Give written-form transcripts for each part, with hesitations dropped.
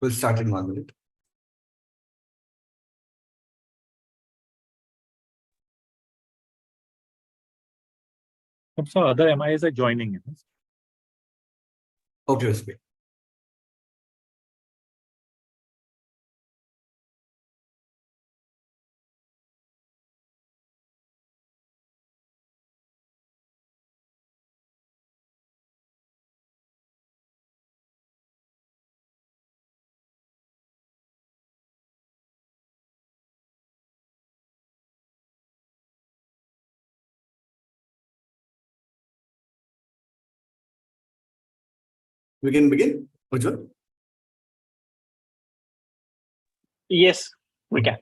We'll start in 1 minute. So other MIs are joining in. Okay, Usbe. We can begin, Ujjwal? Yes, we can.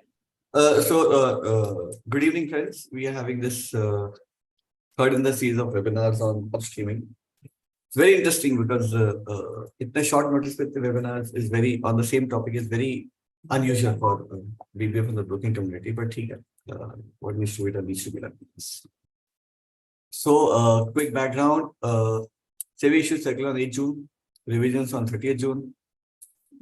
Good evening, friends. We are having this third in the series of webinars on upstreaming. It's very interesting because it's a short notice with the webinars is very on the same topic is very unusual for BBF in the broking community, but what needs to be done needs to be done. So, quick background. SEBI issued circular on 8 June, revisions on 30th June.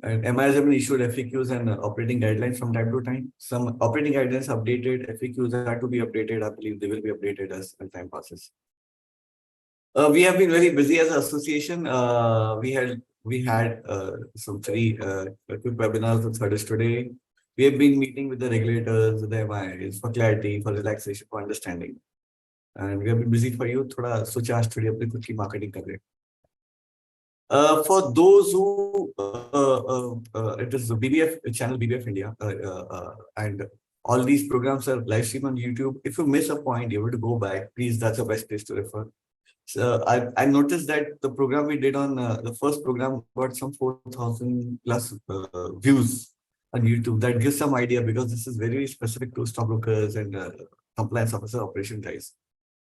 And MIs have been issued FAQs and operating guidelines from time to time. Some operating guidelines updated, FAQs are to be updated. I believe they will be updated as time passes. We have been very busy as an association. We had some 3 quick webinars on Thursday today. We have been meeting with the regulators, with the MIs for clarity, for relaxation, for understanding. And we have been busy for you. Thoda socha aaj thodi apni khud ki marketing kar rahe. For those who, it is the BBF channel, BBF India, and all these programs are live streamed on YouTube. If you miss a point, you're able to go back. Please, that's the best place to refer. So I noticed that the program we did on the first program got some 4,000 plus views on YouTube. That gives some idea because this is very specific to stockbrokers and compliance officer operation guys.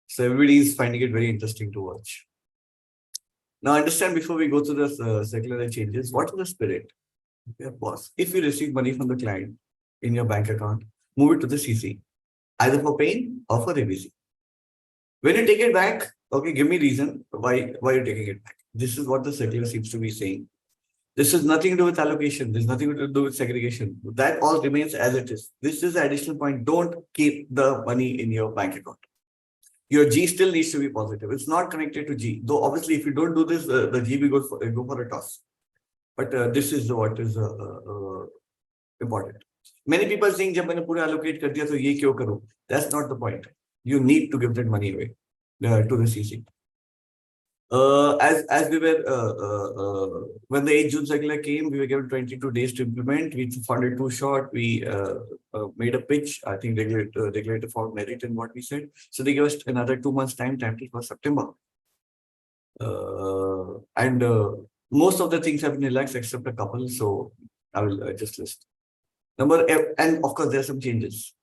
So everybody is finding it very interesting to watch. Now, understand before we go to the circular changes, what is the spirit? Pause. If you receive money from the client in your bank account, move it to the CC, either for paying or for ABC. When you take it back, okay, give me reason why you're taking it back. This is what the circular seems to be saying. This has nothing to do with allocation. There's nothing to do with segregation. That all remains as it is. This is the additional point. Don't keep the money in your bank account. Your G still needs to be positive. It's not connected to G. Though obviously, if you don't do this, the G will go for a toss. But this is what is important. Many people are saying, "Jab maine pura allocate kar diya, to ye kyo karu?" That's not the point. You need to give that money away to the CC. As we were when the 8 June circular came, we were given 22 days to implement. We found it too short. We made a pitch. I think regulator found merit in what we said. So they gave us another 2 months time till for September. Most of the things have been relaxed except a couple. So I will just list. And of course there are some changes.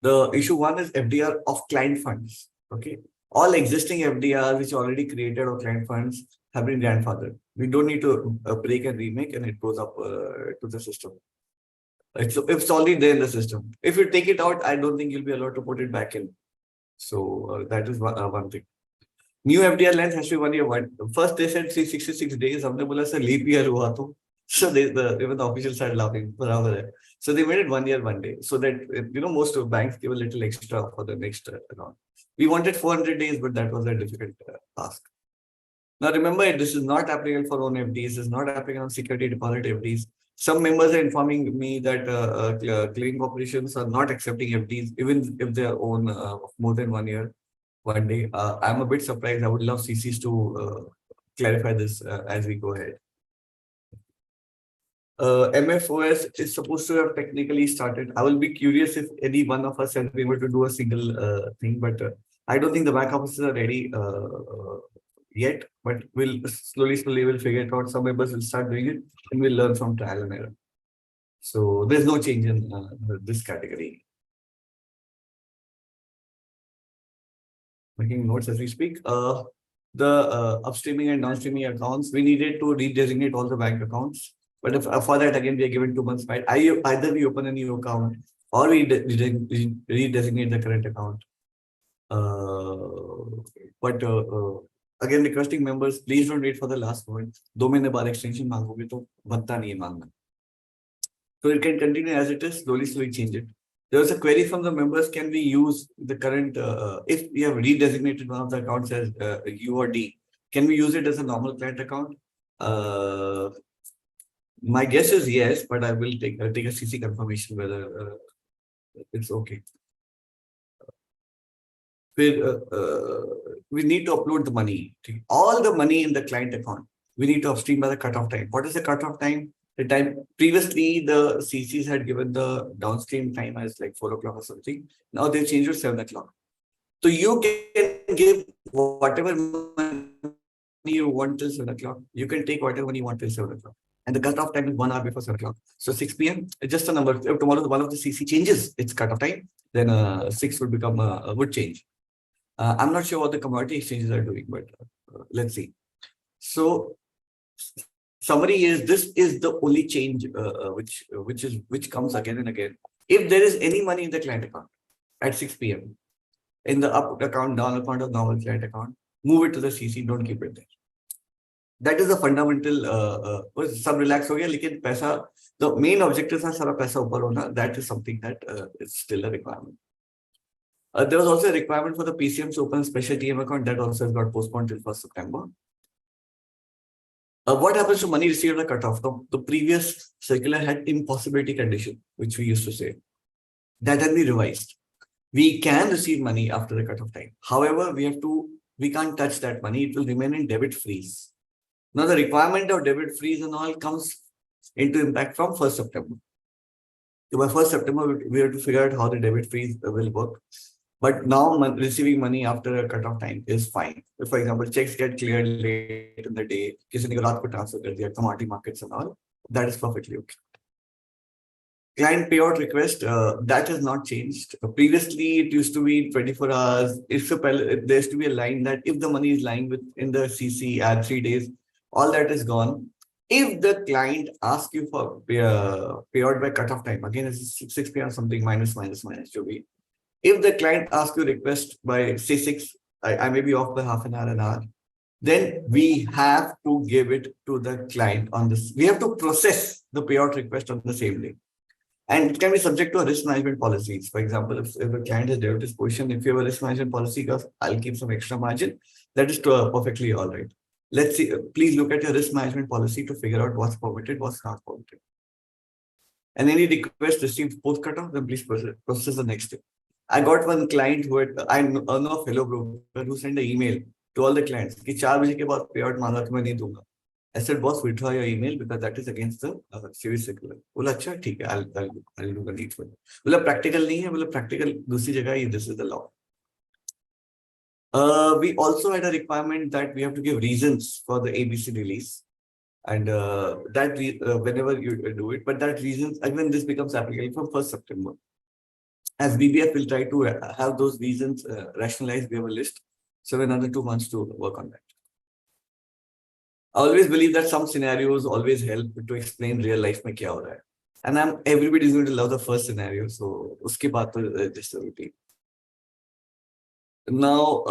The issue 1 is FDR of client funds. Okay. All existing FDRs which are already created or client funds have been grandfathered. We don't need to break and remake, and it goes up to the system. It's already there in the system. If you take it out, I don't think you'll be allowed to put it back in. So that is one thing. New FDR length has to be 1 year. First they said 366 days. Humne bola sir leap year hua to. So even the officials started laughing. So they made it 1 year, 1 day. So that most of banks give a little extra for the next account. We wanted 400 days, but that was a difficult task. Now remember, this is not applicable for own FDs. It's not applicable on security deposit FDs. Some members are informing me that clearing corporations are not accepting FDs, even if they are own more than 1 year, 1 day. I'm a bit surprised. I would love CCs to clarify this as we go ahead. MFOS is supposed to have technically started. I will be curious if any one of us has been able to do a single thing, but I don't think the back offices are ready yet, but we'll slowly we'll figure it out. Some members will start doing it and we'll learn from trial and error. So there's no change in this category. Making notes as we speak. The upstreaming and downstreaming accounts, we needed to redesignate all the bank accounts. But if, for that, again, we are given 2 months. Right? Either we open a new account or we redesignate the current account. again requesting members, please don't wait for the last moment. 2 महीने बाद extension मांगोगे तो बनता नहीं है मांगना. So it can continue as it is, slowly change it. There was a query from the members, can we use the current, if we have redesignated one of the accounts as U or D, can we use it as a normal client account? My guess is yes, but I will take a CC confirmation whether it's okay. We need to upload the money. All the money in the client account, we need to upstream by the cutoff time. What is the cutoff time? The time previously the CCs had given the downstream time as like 4 o'clock or something. Now they changed to 7 o'clock. So you can give whatever money you want till 7 o'clock. You can take whatever money you want till 7 o'clock. And the cutoff time is 1 hour before 7 o'clock. So 6 p.m. It's just a number. If tomorrow one of the CC changes its cutoff time, then 6 would become would change. I'm not sure what the commodity exchanges are doing, but let's see. So summary is, this is the only change which comes again and again. If there is any money in the client account at 6 p.m. in the up account, down account of normal client account, move it to the CC, don't keep it there. That is a fundamental, some relax ho gaya, lekin paisa, the main objectives are sara paisa upar hona, that is something that is still a requirement. There was also a requirement for the PCMs to open special TM account, that also has got postponed till 1st September. What happens to money received at the cutoff? The previous circular had impossibility condition, which we used to say. That has been revised. We can receive money after the cutoff time. However, we can't touch that money. It will remain in debit freeze. Now, the requirement of debit freeze and all comes into impact from 1st September. So by 1st September, we have to figure out how the debit freeze will work. But now receiving money after a cutoff time is fine. If, for example, checks get cleared late in the day, kisi ne raat ko transfer kar diya, commodity markets and all, that is perfectly okay. Client payout request, that has not changed. Previously, it used to be 24 hours. There used to be a line that if the money is lying in the CC at 3 days, all that is gone. If the client asks you for payout by cutoff time, again, it's 6 p.m. something, minus to be. If the client asks you request by say 6, I may be off by half an hour, then we have to give it to the client on this. We have to process the payout request on the same day. And it can be subject to a risk management policies. For example, if a client has derivatives position, if you have a risk management policy, because I'll keep some extra margin, that is perfectly all right. Let's see, please look at your risk management policy to figure out what's permitted, what's not permitted. And any request received post cutoff, then please process the next day. I got one client who had, I know a fellow broker who sent an email to all the clients कि 4 बजे के बाद payout मांगा तो मैं नहीं दूंगा. I said, boss, withdraw your email because that is against the series circular. बोला अच्छा ठीक है, I'll do the needful. बोला practical नहीं है, बोला practical दूसरी जगह ही, this is the law. We also had a requirement that we have to give reasons for the ABC release, and whenever you do it, but that reasons, again, this becomes applicable from 1st September. As BBF will try to have those reasons rationalized, we have a list. So another 2 months to work on that. I always believe that some scenarios always help to explain real life mein kya ho raha hai. And everybody is going to love the first scenario, so uske baad to just repeat. Now,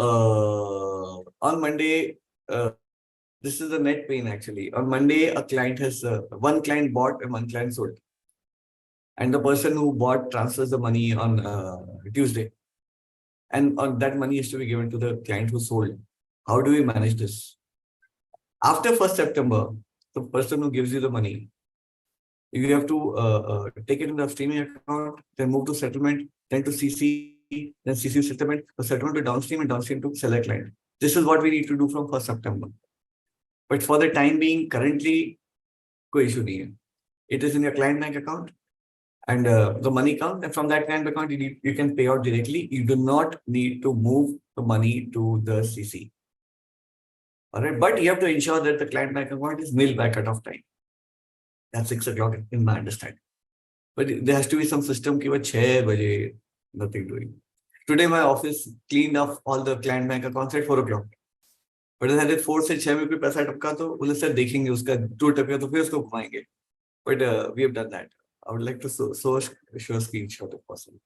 on Monday, this is the net pain actually. On Monday, a client has, one client bought and one client sold. And the person who bought transfers the money on Tuesday. And that money is to be given to the client who sold. How do we manage this? After 1st September, the person who gives you the money, you have to take it in the upstreaming account, then move to settlement, then to CC, then CC settlement, the settlement to downstream and downstream to seller client. This is what we need to do from 1st September. But for the time being, currently, no issue nahi hai. It is in your client bank account and the money comes, and from that client account, you can pay out directly. You do not need to move the money to the CC. All right, but you have to ensure that the client bank account is nil by cutoff time. That's 6 o'clock in my understanding. But there has to be some system ki 6 baje, nothing doing. Today, my office cleaned off all the client bank accounts at 4 o'clock. But I had 4 से 6 में कोई पैसा टपका तो बोले sir देखेंगे उसका 2 टपका तो फिर उसको घुमाएंगे. But we have done that. I would like to show a screenshot if possible.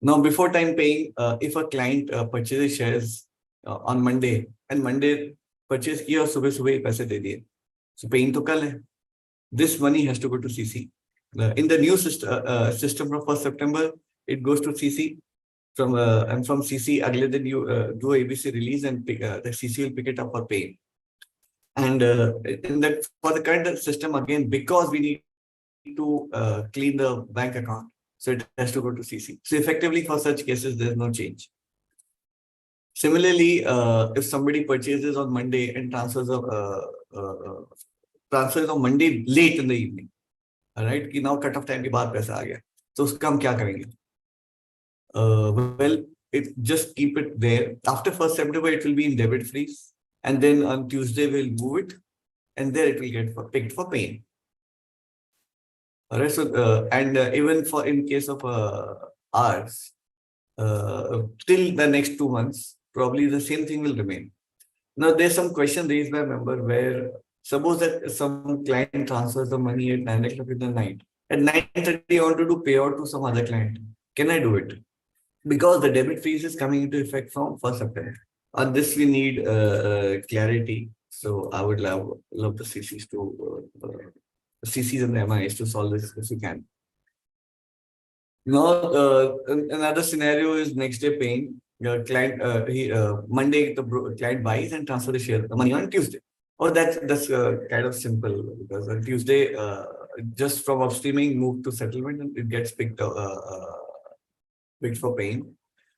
Now, before time paying, if a client purchases shares on Monday and Monday purchase किया और सुबह सुबह ही पैसे दे दिए. So paying तो कल है. This money has to go to CC. In the new system from 1st September, it goes to CC. And from CC, अगले दिन you do ABC release and the CC will pick it up for paying. And in that for the current system again, because we need to clean the bank account, so it has to go to CC. So effectively for such cases, there's no change. Similarly, if somebody purchases on Monday and transfers on Monday late in the evening, all right, कि now cut off time के बाद पैसा आ गया, तो उसका हम क्या करेंगे? Well, it just keep it there. After 1st September, it will be in debit freeze, and then on Tuesday we'll move it, and there it will get picked for paying. All right. So even for in case of ours, till the next 2 months, probably the same thing will remain. Now, there's some question raised by a member where suppose that some client transfers the money at 9 o'clock in the night. At 9:30, I want to do payout to some other client. Can I do it? Because the debit freeze is coming into effect from 1st September. On this, we need clarity. So I would love the CCs to CCs and the MIs to solve this if you can. Now, another scenario is next day paying. Client Monday the client buys and transfer the money on Tuesday. Oh, that's kind of simple because on Tuesday, just from upstreaming move to settlement and it gets picked for paying.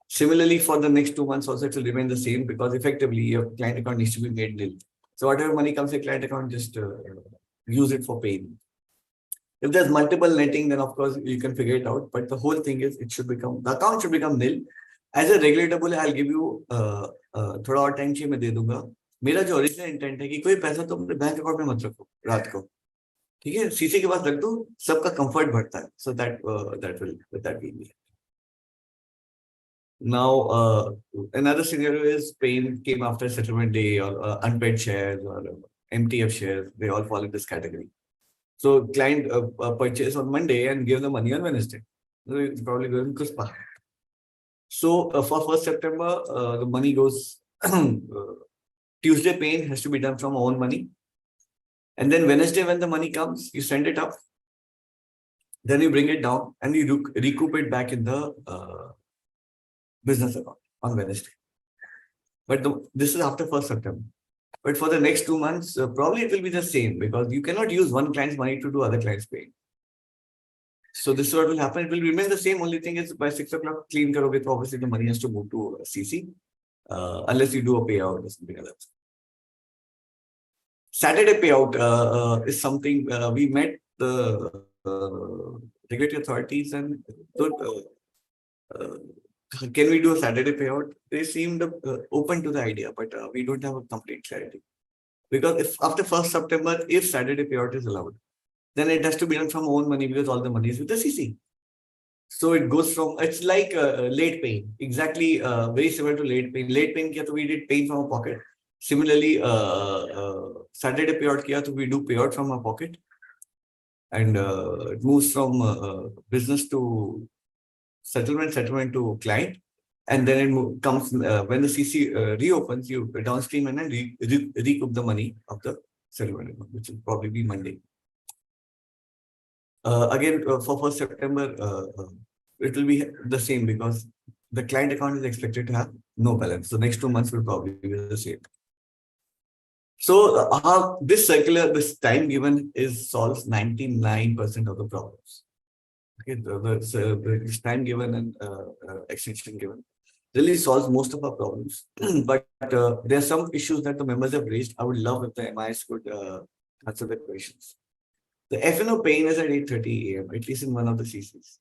Similarly, for the next 2 months also it will remain the same because effectively your client account needs to be made nil. So whatever money comes to client account, just use it for paying. If there's multiple netting, then of course you can figure it out. But the whole thing is the account should become nil. As a regulator बोले, I'll give you थोड़ा और time चाहिए मैं दे दूंगा. मेरा जो original intent है कि कोई पैसा तो अपने बैंक अकाउंट में मत रखो रात को, ठीक है, सीसी के पास रख दो, सबका कंफर्ट बढ़ता है. So that will be. Now another scenario is paying came after settlement day or unpaid shares or MTF shares. They all fall in this category. So client purchase on Monday and give the money on Wednesday. It's probably going to Kuspa. So for 1st September, the money goes Tuesday paying has to be done from own money. And then Wednesday, when the money comes, you send it up. Then you bring it down and you recoup it back in the business account on Wednesday. But this is after 1st September. But for the next 2 months, probably it will be the same because you cannot use one client's money to do other clients' paying. So this is what will happen. It will remain the same. Only thing is by 6 o'clock clean karoge, so obviously the money has to move to CC unless you do a payout or something like that. Saturday payout is something we met the regulatory authorities and can we do a Saturday payout? They seemed open to the idea, but we don't have a complete clarity. Because if after 1st September, if Saturday payout is allowed, then it has to be done from own money because all the money is with the CC. So it goes from, it's like late paying, exactly very similar to late paying. Late paying kiya, so we did paying from our pocket. Similarly, Saturday payout kiya, so we do payout from our pocket. And it moves from business to settlement to client. And then it comes, when the CC reopens, you downstream and then recoup the money of the settlement, which will probably be Monday. Again, for 1st September, it will be the same because the client account is expected to have no balance. So next 2 months will probably be the same. So this circular, this time given solves 99% of the problems. Okay, this time given and extension given really solves most of our problems. But there are some issues that the members have raised. I would love if the MIs could answer the questions. The FNO paying is at 8:30 a.m., at least in one of the CCs.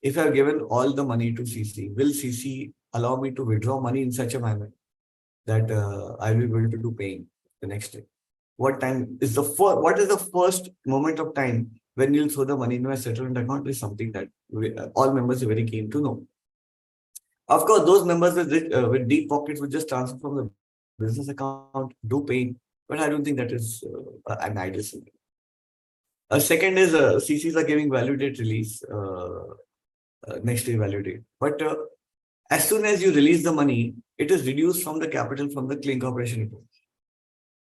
If I have given all the money to CC, will CC allow me to withdraw money in such a manner that I will be able to do paying the next day? What time is what is the first moment of time when you'll throw the money into a settlement account is something that all members are very keen to know. Of course, those members with deep pockets will just transfer from the business account, do paying, but I don't think that is an ideal scenario. Second is CCs are giving value date release, next day value date. But as soon as you release the money, it is reduced from the capital from the clean corporation report.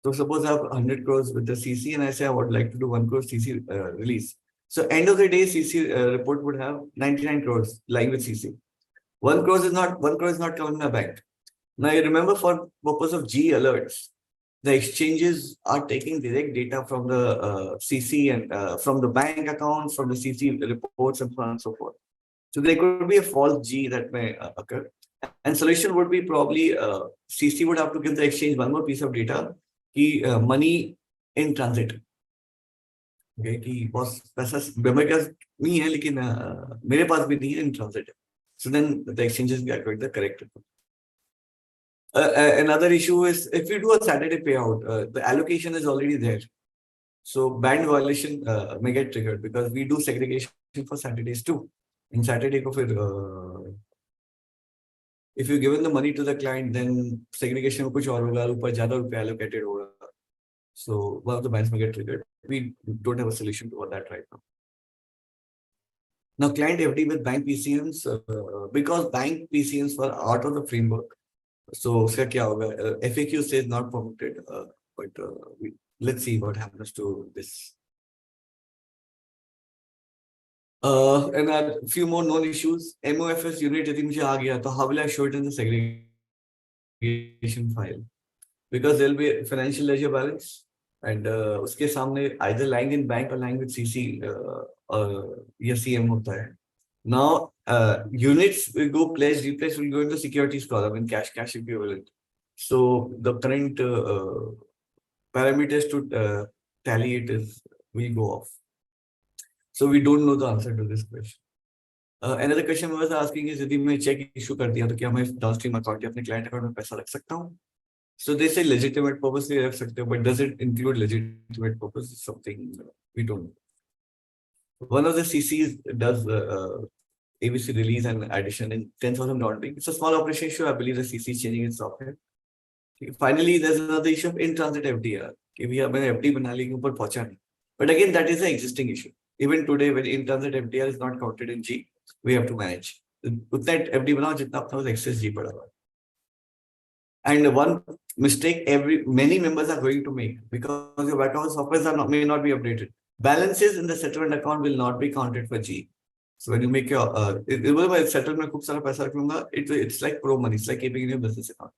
So suppose I have 100 crores with the CC and I say I would like to do 1 crore CC release. So end of the day, CC report would have 99 crores lying with CC. 1 crore is not coming in a bank. Now you remember, for purpose of G alerts, the exchanges are taking direct data from the CC and from the bank accounts, from the CC reports, and so on and so forth. So there could be a false G that may occur. And solution would be probably CC would have to give the exchange one more piece of data, money in transit. Okay, कि boss पैसा मेरे पास नहीं है लेकिन मेरे पास भी नहीं है in transit. So then the exchanges get the correct. Another issue is if we do a Saturday payout, the allocation is already there. So band violation may get triggered because we do segregation for Saturdays too. In Saturday, if you've given the money to the client, then segregation में कुछ और होगा, ऊपर ज़्यादा रुपया allocated होगा. So one of the bands may get triggered. We don't have a solution for that right now. Now, client FD with bank PCMs, because bank PCMs were out of the framework. So उसका क्या होगा? FAQ says not permitted, but let's see what happens to this. And a few more known issues. MOFS unit यदि मुझे आ गया, तो how will I show it in the segregation file? Because there will be a financial ledger balance, and उसके सामने either lying in bank or lying with CC या CM होता है. Now units will go pledge, replace will go into securities column in cash equivalent. So the current parameters to tally it will go off. So we don't know the answer to this question. Another question I was asking is, यदि मैं check issue कर दिया तो क्या मैं downstream account या अपने client account में पैसा रख सकता हूँ? So they say legitimate purpose नहीं रख सकते, but does it include legitimate purpose? Is something we don't know. One of the CCs does ABC release and addition in 10,000 rounding. It's a small operation issue. I believe the CC is changing its software. Finally, there's another issue of in-transit FDR. We have an FD बना ली ऊपर पहुंचा नहीं. But again, that is an existing issue. Even today, when in-transit FDR is not counted in G, we have to manage. उतना FD बनाओ जितना अपना excess G पड़ा हुआ. And one mistake many members are going to make, because your back office software may not be updated. Balances in the settlement account will not be counted for G. So when you make your settlement, it's like pro money. It's like keeping in your business account.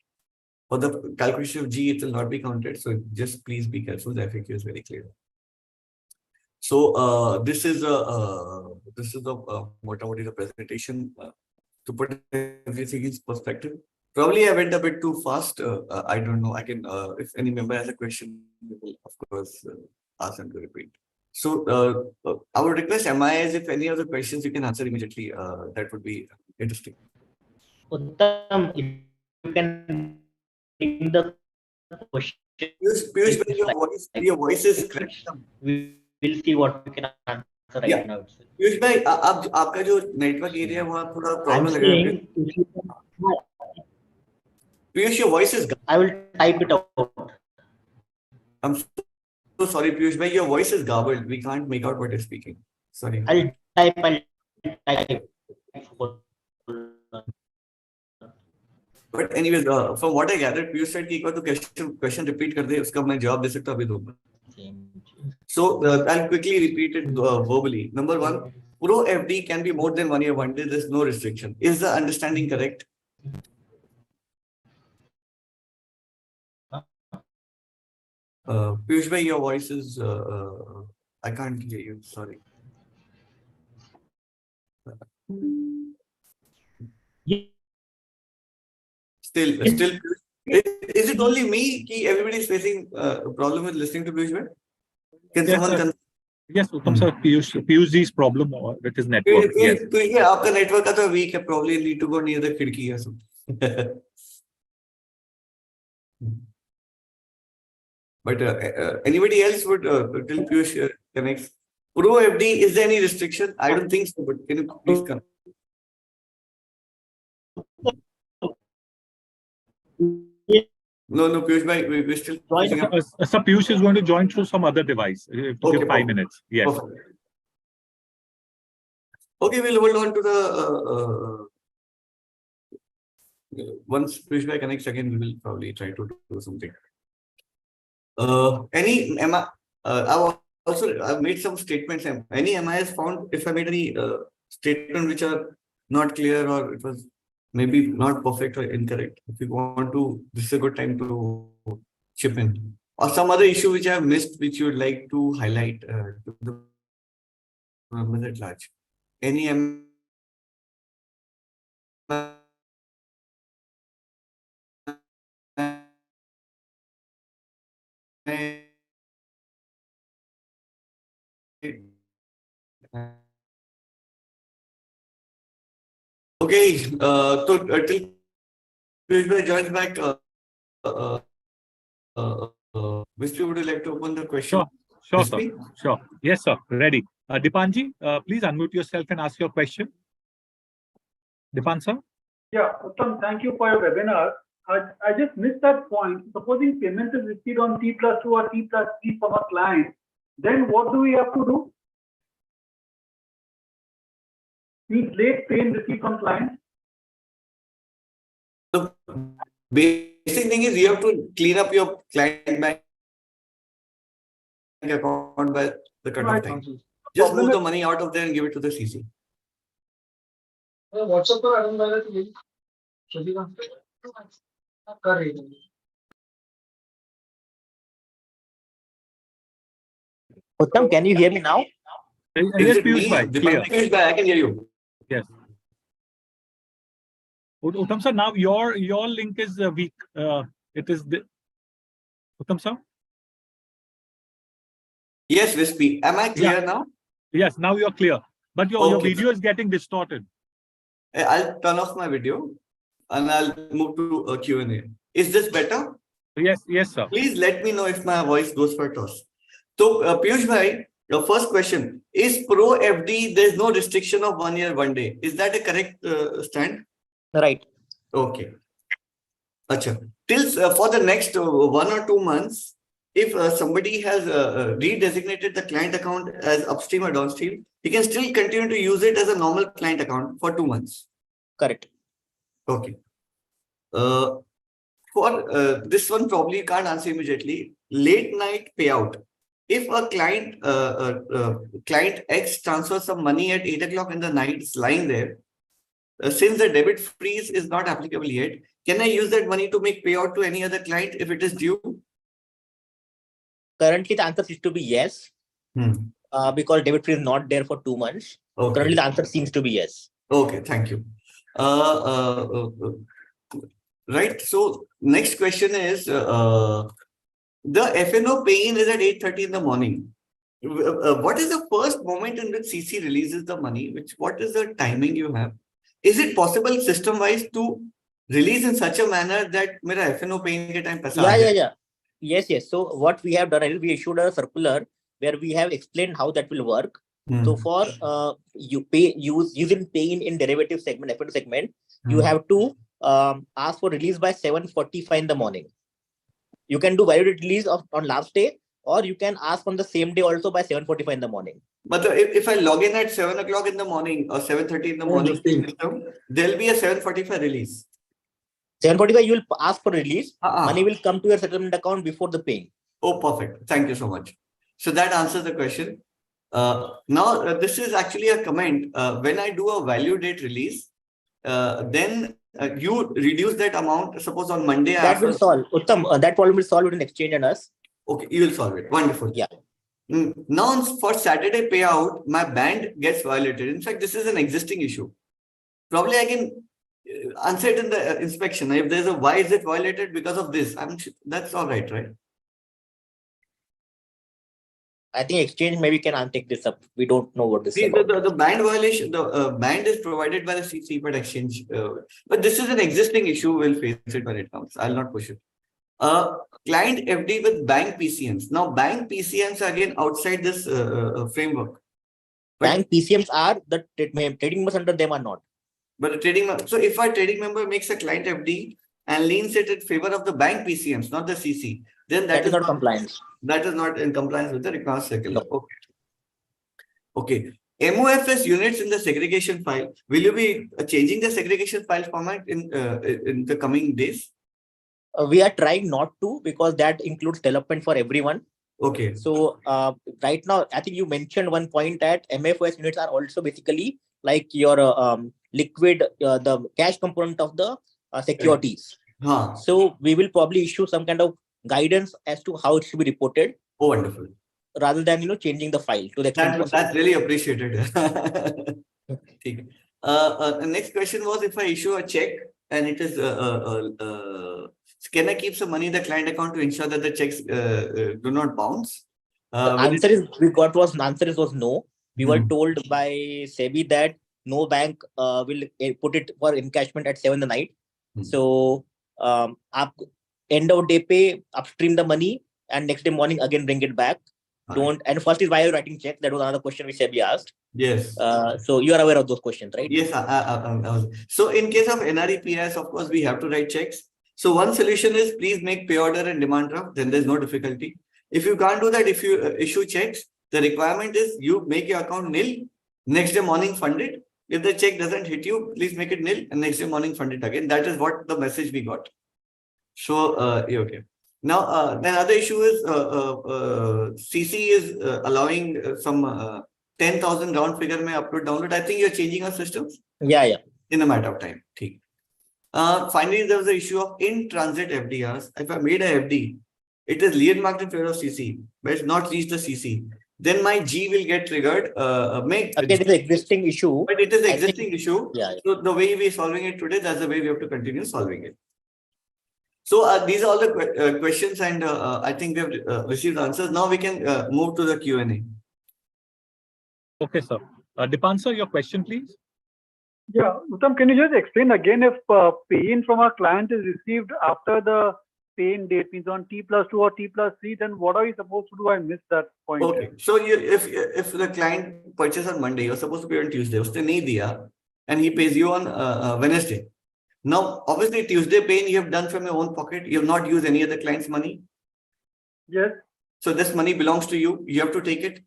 For the calculation of G, it will not be counted. So just please be careful. The FAQ is very clear. So this is what the presentation to put everything in perspective. Probably I went a bit too fast. I don't know. I can, if any member has a question, we will of course ask them to repeat. So I would request MIS, if any of the questions you can answer immediately, that would be interesting. Uttam, if you can bring the question. Piyush, your voice is cracked. We will see what we can answer right now. Piyush bhai, आपका जो network area है वहाँ थोड़ा problem लग रहा है. Piyush, your voice is. I will type it out. I'm so sorry, Piyush bhai, your voice is garbled. We can't make out what you're speaking. Sorry. I'll type. But anyways, from what I gathered, Piyush said कि एक बार तो question repeat कर दे, उसका मैं जवाब दे सकता अभी दूँगा. So I'll quickly repeat it verbally. Number one, Pro FD can be more than 1 year, 1 day. There's no restriction. Is the understanding correct? Piyush bhai, your voice is, I can't hear you, sorry. Still, is it only me? Everybody is facing a problem with listening to Piyush bhai? Can someone? Yes, Uttam sir, Piyush ji's problem with his network. Yes. Yeah, आपका network का तो weak है. Probably need to go near the खिड़की or something. But anybody else would till Piyush connects. Pro FD, is there any restriction? I don't think so, but can you please come? No, Piyush bhai, we're still. Sir, Piyush is going to join through some other device. Give 5 minutes. Yes. Perfect. Okay, we'll hold on to the Once Piyush connects again, we will probably try to do something. I've made some statements. Any MIS found if I made any statement which are not clear or it was maybe not perfect or incorrect. If you want to, this is a good time to chip in. Or some other issue which I have missed, which you would like to highlight to the members at large. Any Okay, so till Piyush joins back, Vishnu, would you like to open the question? Sure, sir. Sure. Yes, sir. Ready. Dipanji, please unmute yourself and ask your question. Dipan, sir? Yeah, Uttam, thank you for your webinar. I just missed that point. Supposing payment is received on T+2 or T+3 from a client, then what do we have to do? Means late payment received from client. The basic thing is you have to clean up your client bank account by the cutoff time. Just move the money out of there and give it to the CC. WhatsApp पर आने वाला तो यही कर रही है. Uttam, can you hear me now? Yes, Piyush bhai, clear. Piyush bhai, I can hear you. Yes. Uttam sir, now your link is weak. It is the Uttam sir. Yes, Vispy. Am I clear now? Yes, now you are clear. But your video is getting distorted. I'll turn off my video and I'll move to a Q&A. Is this better? Yes, sir. Please let me know if my voice goes for a toss. So, Piyush bhai, your first question is pro FD. There's no restriction of 1 year, 1 day. Is that a correct stand? Right. Okay. Achha. Till for the next 1 or 2 months, if somebody has redesignated the client account as upstream or downstream, he can still continue to use it as a normal client account for 2 months. Correct. Okay. For this one, probably you can't answer immediately. Late night payout. If a client X transfers some money at 8 o'clock in the night, it's lying there. Since the debit freeze is not applicable yet, can I use that money to make payout to any other client if it is due? Currently, the answer seems to be yes. Because debit freeze is not there for 2 months. Okay. Currently, the answer seems to be yes. Okay, thank you. Right. So next question is, the FNO pay-in is at 8:30 in the morning. What is the first moment in which CC releases the money? What is the timing you have? Is it possible system-wise to release in such a manner that मेरा FNO pay-in के time पैसा आ जाए? Yeah. Yes. So what we have done is we issued a circular where we have explained how that will work. So for using pay in derivative segment, FNO segment, you have to ask for release by 7:45 in the morning. You can do valid release on last day, or you can ask on the same day also by 7:45 in the morning. But if I log in at 7 o'clock in the morning or 7:30 in the morning, there'll be a 7:45 release. 7:45, you will ask for release. Money will come to your settlement account before the paying. Oh, perfect. Thank you so much. So that answers the question. Now, this is actually a comment. When I do a value date release, then you reduce that amount. Suppose on Monday, that will solve. Uttam, that problem will solve between exchange and us. Okay, you will solve it. Wonderful. Yeah. Now, for Saturday payout, my band gets violated. In fact, this is an existing issue. Probably I can answer it in the inspection. If there's a why is it violated because of this, that's all right, right? I think exchange maybe can take this up. We don't know what this is. The band violation, the band is provided by the CC, but exchange. But this is an existing issue. We'll face it when it comes. I'll not push it. Client FD with bank PCMs. Now, bank PCMs are again outside this framework. Bank PCMs are the trading members under them are not. But a trading, so if a trading member makes a client FD and leans it in favor of the bank PCMs, not the CC, then that is not compliance. That is not in compliance with the requirement circular. No. Okay. MOFS units in the segregation file. Will you be changing the segregation file format in the coming days? We are trying not to, because that includes development for everyone. Okay. So right now, I think you mentioned one point that MFOS units are also basically like your liquid, the cash component of the securities. Huh. So we will probably issue some kind of guidance as to how it should be reported, Oh, wonderful. rather than changing the file to the extent possible. That's really appreciated. The next question was, if I issue a check and it is can I keep some money in the client account to ensure that the checks do not bounce? The answer was no. We were told by SEBI that no bank will put it for encashment at 7 in the night. So end of day pay, upstream the money, and next day morning again bring it back. Don't. And first is why you're writing check. That was another question which SEBI asked. Yes. So you are aware of those questions, right? Yes. So in case of NREPS, of course, we have to write checks. So one solution is, please make pay order and demand draft. Then there's no difficulty. If you can't do that, if you issue checks, the requirement is you make your account nil. Next day morning fund it. If the check doesn't hit you, please make it nil, and next day morning fund it again. That is what the message we got. So okay. Now the other issue is CC is allowing some 10,000 round figure may upload download. I think you're changing our systems. Yeah. In a matter of time. Finally, there was the issue of in-transit FDRs. If I made a FD, it is lien marked in favor of CC, but it's not reached the CC. Then my G will get triggered. Again, it is an existing issue. But it is an existing issue. Yeah. So the way we're solving it today, that's the way we have to continue solving it. So these are all the questions, and I think we have received answers. Now we can move to the Q&A. Okay, sir. Dipansar, your question, please. Yeah, Uttam, can you just explain again if pay-in from our client is received after the pay-in date, means on T+2 or T+3, then what are we supposed to do? I missed that point. Okay, so if the client purchases on Monday, you're supposed to pay on Tuesday, uste nahi diya, and he pays you on Wednesday. Now, obviously, Tuesday pay you have done from your own pocket. You have not used any other client's money. Yes. So this money belongs to you. You have to take it.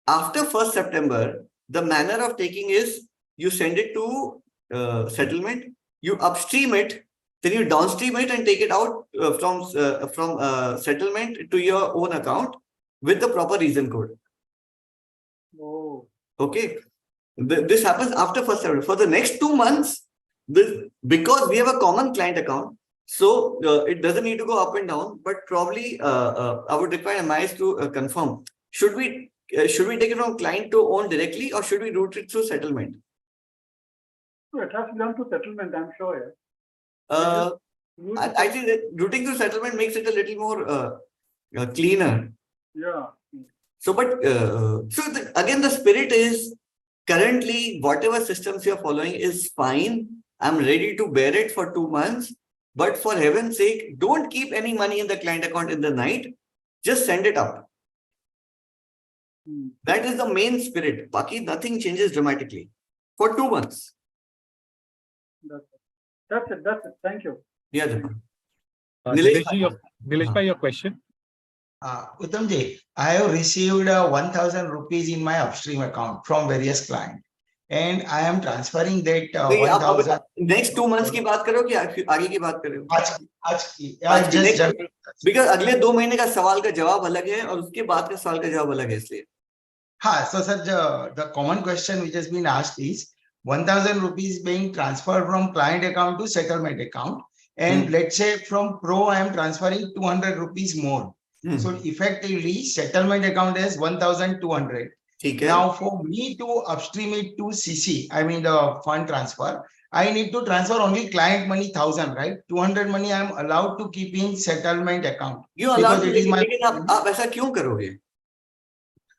After 1st September, the manner of taking is you send it to settlement, you upstream it, then you downstream it and take it out from settlement to your own account with the proper reason code. Oh. Okay. This happens after 1st September. For the next 2 months, because we have a common client account, so it doesn't need to go up and down, but probably I would require MIS to confirm. Should we take it from client to own directly, or should we route it through settlement? It has to be done to settlement, I'm sure. I think that routing through settlement makes it a little more cleaner. Yeah. So, but again, the spirit is currently whatever systems you are following is fine. I'm ready to bear it for 2 months, but for heaven's sake, don't keep any money in the client account in the night. Just send it up. That is the main spirit. Baki, nothing changes dramatically for 2 months. That's it. Thank you. Yeah. Nilesh, your question. Uttamji, I have received 1,000 rupees in my upstream account from various clients, and I am transferring that 1,000. Next 2 months की बात करो कि आगे की बात करो? आज की, because अगले 2 महीने का सवाल का जवाब अलग है और उसके बाद का सवाल का जवाब अलग है, इसलिए. हाँ, so sir, the common question which has been asked is 1,000 rupees being transferred from client account to settlement account, and let's say from Pro I am transferring 200 rupees more. So effectively settlement account has 1,200. Now for me to upstream it to CC, I mean the fund transfer, I need to transfer only client money 1,000, right? 200 money I am allowed to keep in settlement account. You allowed to, लेकिन आप ऐसा क्यों करोगे?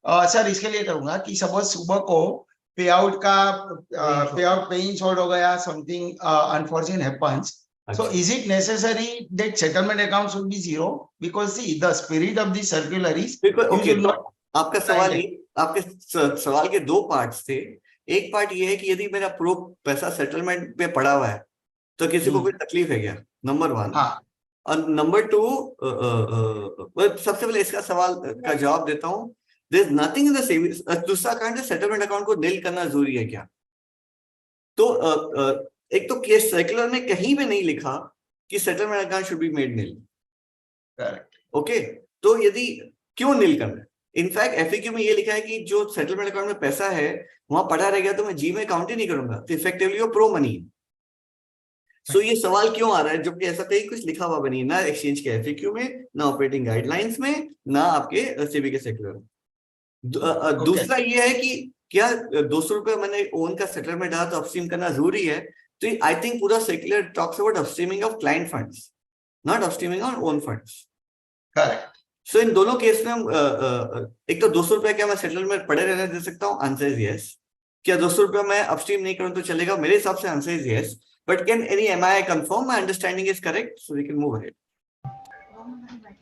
Sir इसके लिए करूंगा कि suppose सुबह को पेआउट पे इन शॉर्ट हो गया, something unforeseen happens. So is it necessary that settlement account should be zero? Because see, the spirit of the circular is okay, आपके सवाल के 2 पार्ट्स थे. एक पार्ट ये है कि यदि मेरा प्रो पैसा सेटलमेंट पे पड़ा हुआ है तो किसी को कोई तकलीफ है क्या? नंबर 1. और नंबर 2, सबसे पहले इसका सवाल का जवाब देता हूँ. There is nothing in the savings. दूसरा काइंड है सेटलमेंट अकाउंट को नील करना जरूरी है क्या? तो एक तो केस सर्कुलर में कहीं भी नहीं लिखा कि settlement account should be made nil. Correct. Okay, तो यदि क्यों नील करना है? इनफैक्ट एफएक्यू में ये लिखा है कि जो सेटलमेंट अकाउंट में पैसा है वहां पड़ा रह गया तो मैं जी में काउंट ही नहीं करूंगा, तो इफेक्टिवली वो प्रो मनी। सो ये सवाल क्यों आ रहा है जबकि ऐसा कहीं कुछ लिखा हुआ बनी है, ना एक्सचेंज के एफएक्यू में, ना ऑपरेटिंग गाइडलाइंस में, ना आपके सेबी के सर्कुलर में। दूसरा ये है कि क्या 200 रुपए मैंने ओन का सेटलमेंट डाला तो अपस्ट्रीम करना जरूरी है? तो आई थिंक पूरा circular talks about upstreaming of client funds, not upstreaming on own funds. Correct. So इन दोनों केस में हम एक तो 200 रुपए क्या मैं सेटलमेंट में पड़े रहने दे सकता हूँ? Answer is yes. क्या 200 रुपए मैं अपस्ट्रीम नहीं करूँ तो चलेगा? मेरे हिसाब से answer is yes. But can any MII confirm my understanding is correct so we can move ahead?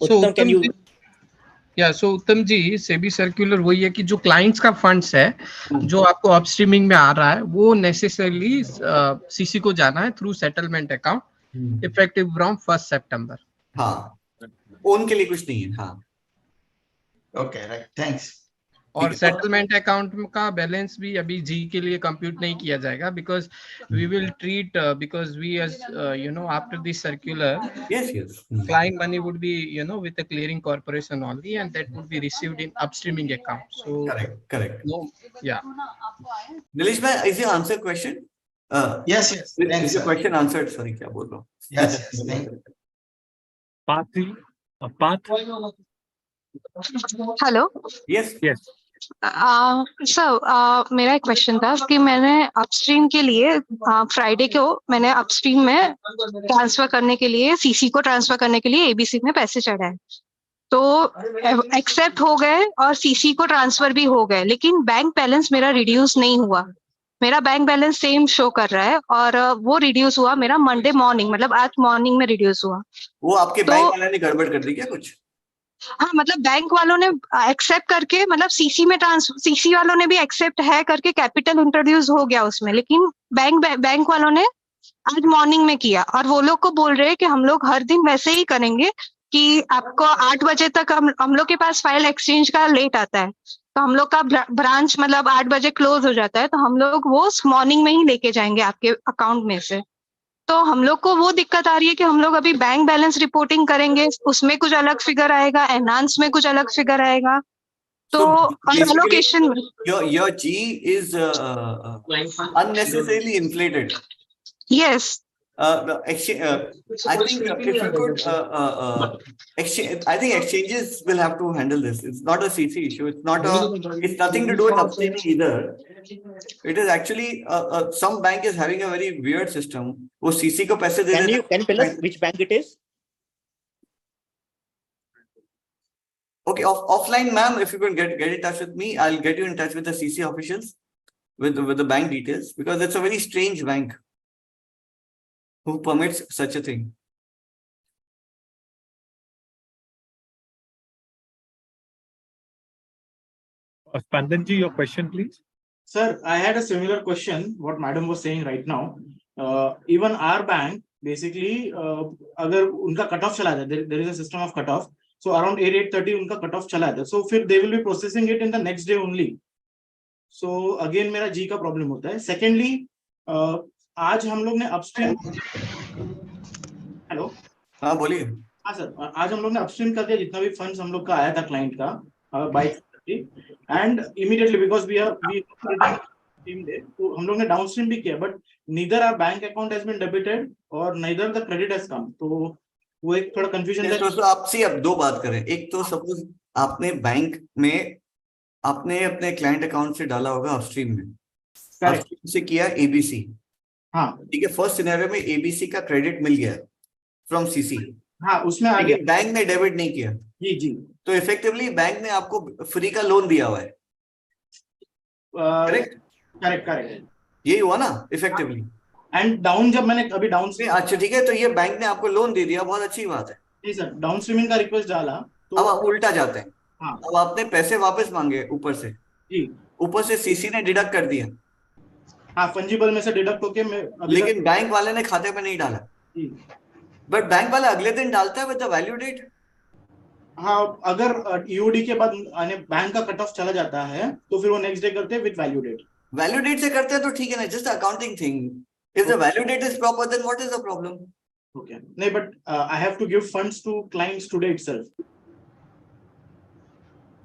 Uttam, So can you? so उत्तम जी, सेबी सर्कुलर वही है कि जो क्लाइंट्स का फंड्स है जो आपको अपस्ट्रीमिंग में आ रहा है वो नेसेसरली सीसी को जाना है through settlement account effective from 1 सितंबर। हाँ, ओन के लिए कुछ नहीं है। हाँ, ओके, राइट, थैंक्स। और सेटलमेंट अकाउंट का बैलेंस भी अभी जी के लिए कंप्यूट नहीं किया जाएगा because we will treat because we as after this circular yes, yes. client money would be with a clearing corporation only and that would be received in upstreaming account. So Correct. no, yeah. Nilesh bhai, is your answer question? Yes, thanks, Is your sir. question answered? Sorry, क्या बोल रहा हूँ? Yes, thank you. Path. Hello Yes. Sir, मेरा एक question था कि मैंने upstream के लिए फ्राइडे को मैंने अपस्ट्रीम में ट्रांसफर करने के लिए सीसी को ट्रांसफर करने के लिए एबीसी में पैसे चढ़ाए तो एक्सेप्ट हो गए और सीसी को ट्रांसफर भी हो गए, लेकिन बैंक बैलेंस मेरा रिड्यूस नहीं हुआ। मेरा बैंक बैलेंस सेम शो कर रहा है और वो रिड्यूस हुआ मेरा मंडे मॉर्निंग, मतलब आज मॉर्निंग में रिड्यूस हुआ। वो आपके बैंक वाले ने गड़बड़ कर दी क्या कुछ? हाँ, मतलब बैंक वालों ने एक्सेप्ट करके, मतलब सीसी वालों ने भी एक्सेप्ट है करके कैपिटल इंट्रोड्यूस हो गया उसमें, लेकिन बैंक वालों ने आज मॉर्निंग में किया और वो लोग को बोल रहे हैं कि हम लोग हर दिन वैसे ही करेंगे कि आपको 8 बजे तक हम लोग के पास फाइल एक्सचेंज का लेट आता है तो हम लोग का ब्रांच मतलब 8 बजे क्लोज हो जाता है तो हम लोग वो मॉर्निंग में ही लेके जाएंगे आपके अकाउंट में से। तो हम लोग को वो दिक्कत आ रही है कि हम लोग अभी बैंक बैलेंस रिपोर्टिंग करेंगे, उसमें कुछ अलग फिगर आएगा, एनहांस में कुछ अलग फिगर आएगा, तो allocation your G is unnecessarily inflated. Yes. I think if you could, I think exchanges will have to handle this. It's not a CC issue. It's nothing to do with upstreaming either. It is actually some bank is having a very weird system. वो CC को पैसे दे देते हैं. Can you tell us which bank it is? Okay, offline, ma'am, if you can get in touch with me, I'll get you in touch with the CC officials with the bank details, because it's a very strange bank who permits such a thing. Spandan ji, your question, please. Sir, I had a similar question, what madam was saying right now. Even our bank, basically, अगर उनका cutoff चला जाता, there is a system of cutoff. So around 8:30 उनका cutoff चला जाता. So फिर they will be processing it in the next day only. So again मेरा G का problem होता है. Secondly, आज हम लोग ने upstream. हेलो. हाँ बोलिए. हाँ सर, आज हम लोग ने upstream कर दिया जितना भी funds हम लोग का आया था client का by and immediately because we team day, तो हम लोग ने downstream भी किया, but neither our bank account has been debited or neither the credit has come. तो वो एक थोड़ा कंफ्यूजन है। तो आपसे अब दो बात करें. एक तो सपोज आपने बैंक में आपने अपने क्लाइंट अकाउंट से डाला होगा अपस्ट्रीम में, अपस्ट्रीम से किया एबीसी. हाँ ठीक है, फर्स्ट सिनेरियो में एबीसी का क्रेडिट मिल गया फ्रॉम सीसी. हाँ उसमें आ गया, बैंक ने डेबिट नहीं किया. जी तो इफेक्टिवली बैंक ने आपको फ्री का लोन दिया हुआ है. करेक्ट यही हुआ ना इफेक्टिवली. एंड डाउन जब मैंने अभी डाउन से, अच्छा ठीक है, तो ये बैंक ने आपको लोन दे दिया, बहुत अच्छी बात है. जी सर, डाउन स्ट्रीमिंग का रिक्वेस्ट डाला तो अब आप उल्टा जाते हैं. हाँ, अब आपने पैसे वापस मांगे ऊपर से. जी ऊपर से सीसी ने डिडक्ट कर दिया. हाँ, फंजिबल में से डिडक्ट होके लेकिन बैंक वाले ने खाते में नहीं डाला. बट बैंक वाला अगले दिन डालता है विद द वैल्यू डेट. हाँ, अगर ईओडी के बाद बैंक का कट ऑफ चला जाता है तो फिर वो नेक्स्ट डे करते हैं with value date. Value date से करते हैं तो ठीक है ना, just accounting thing. If the value date is proper then what is the problem? Okay, नहीं but I have to give funds to clients today itself.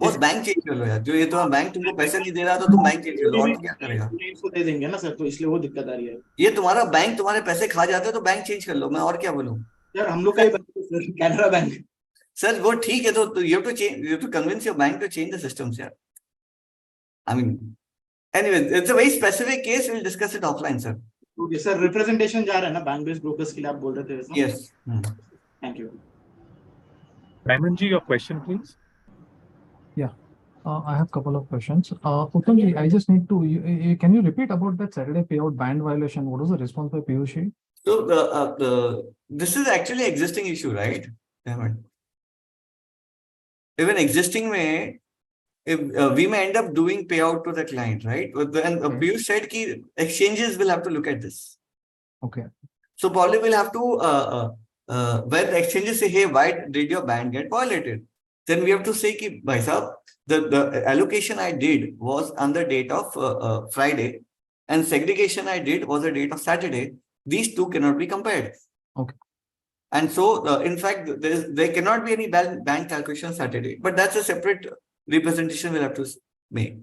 बस बैंक चेंज कर लो यार, जो ये तो बैंक तुमको पैसे नहीं दे रहा तो तुम बैंक चेंज कर लो, और क्या करेगा? इसको दे देंगे ना सर, तो इसलिए वो दिक्कत आ रही है। ये तुम्हारा बैंक तुम्हारे पैसे खा जाते हैं तो बैंक चेंज कर लो, मैं और क्या बोलूं? यार हम लोग का ही बैंक है सर, कैनरा बैंक। सर वो ठीक है, तो you have to change, you have to convince your bank to change the systems यार। I mean anyway, it's a very specific case, will discuss it offline sir. Okay sir, representation जा रहा है ना bank based brokers के लिए, आप बोल रहे थे? Yes, thank you. Raymond ji, your question, please. I have a couple of questions. Uttam ji, I just need to, can you repeat about that Saturday payout band violation? What was the response by Piyush? So this is actually existing issue, right? Even existing may, if we may end up doing payout to the client, right? Then Piyush said ki exchanges will have to look at this. Okay. So probably we'll have to when the exchanges say, hey, why did your band get violated? Then we have to say ki, bhai sahab, the allocation I did was on the date of Friday, and segregation I did was the date of Saturday. These two cannot be compared. Okay. And so, in fact, there cannot be any bank calculation Saturday, but that's a separate representation we'll have to make.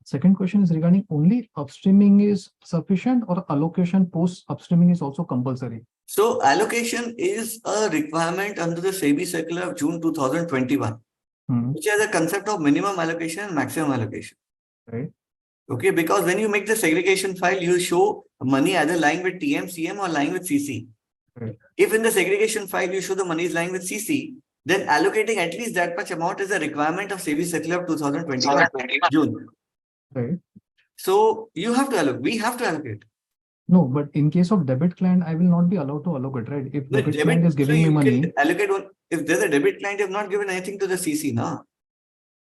Second question is regarding only upstreaming is sufficient or allocation post upstreaming is also compulsory? So allocation is a requirement under the SEBI circular of June 2021, which has a concept of minimum allocation and maximum allocation. Right. Okay, because when you make the segregation file, you show money either lying with TM, CM or lying with CC. Right. If in the segregation file you show the money is lying with CC, then allocating at least that much amount is a requirement of SEBI circular of 2021 June. Right. So you have to allocate. We have to allocate. No, but in case of debit client, I will not be allowed to allocate, right? If The debit client is giving me money, allocate one. If there's a debit client, you have not given anything to the CC, na?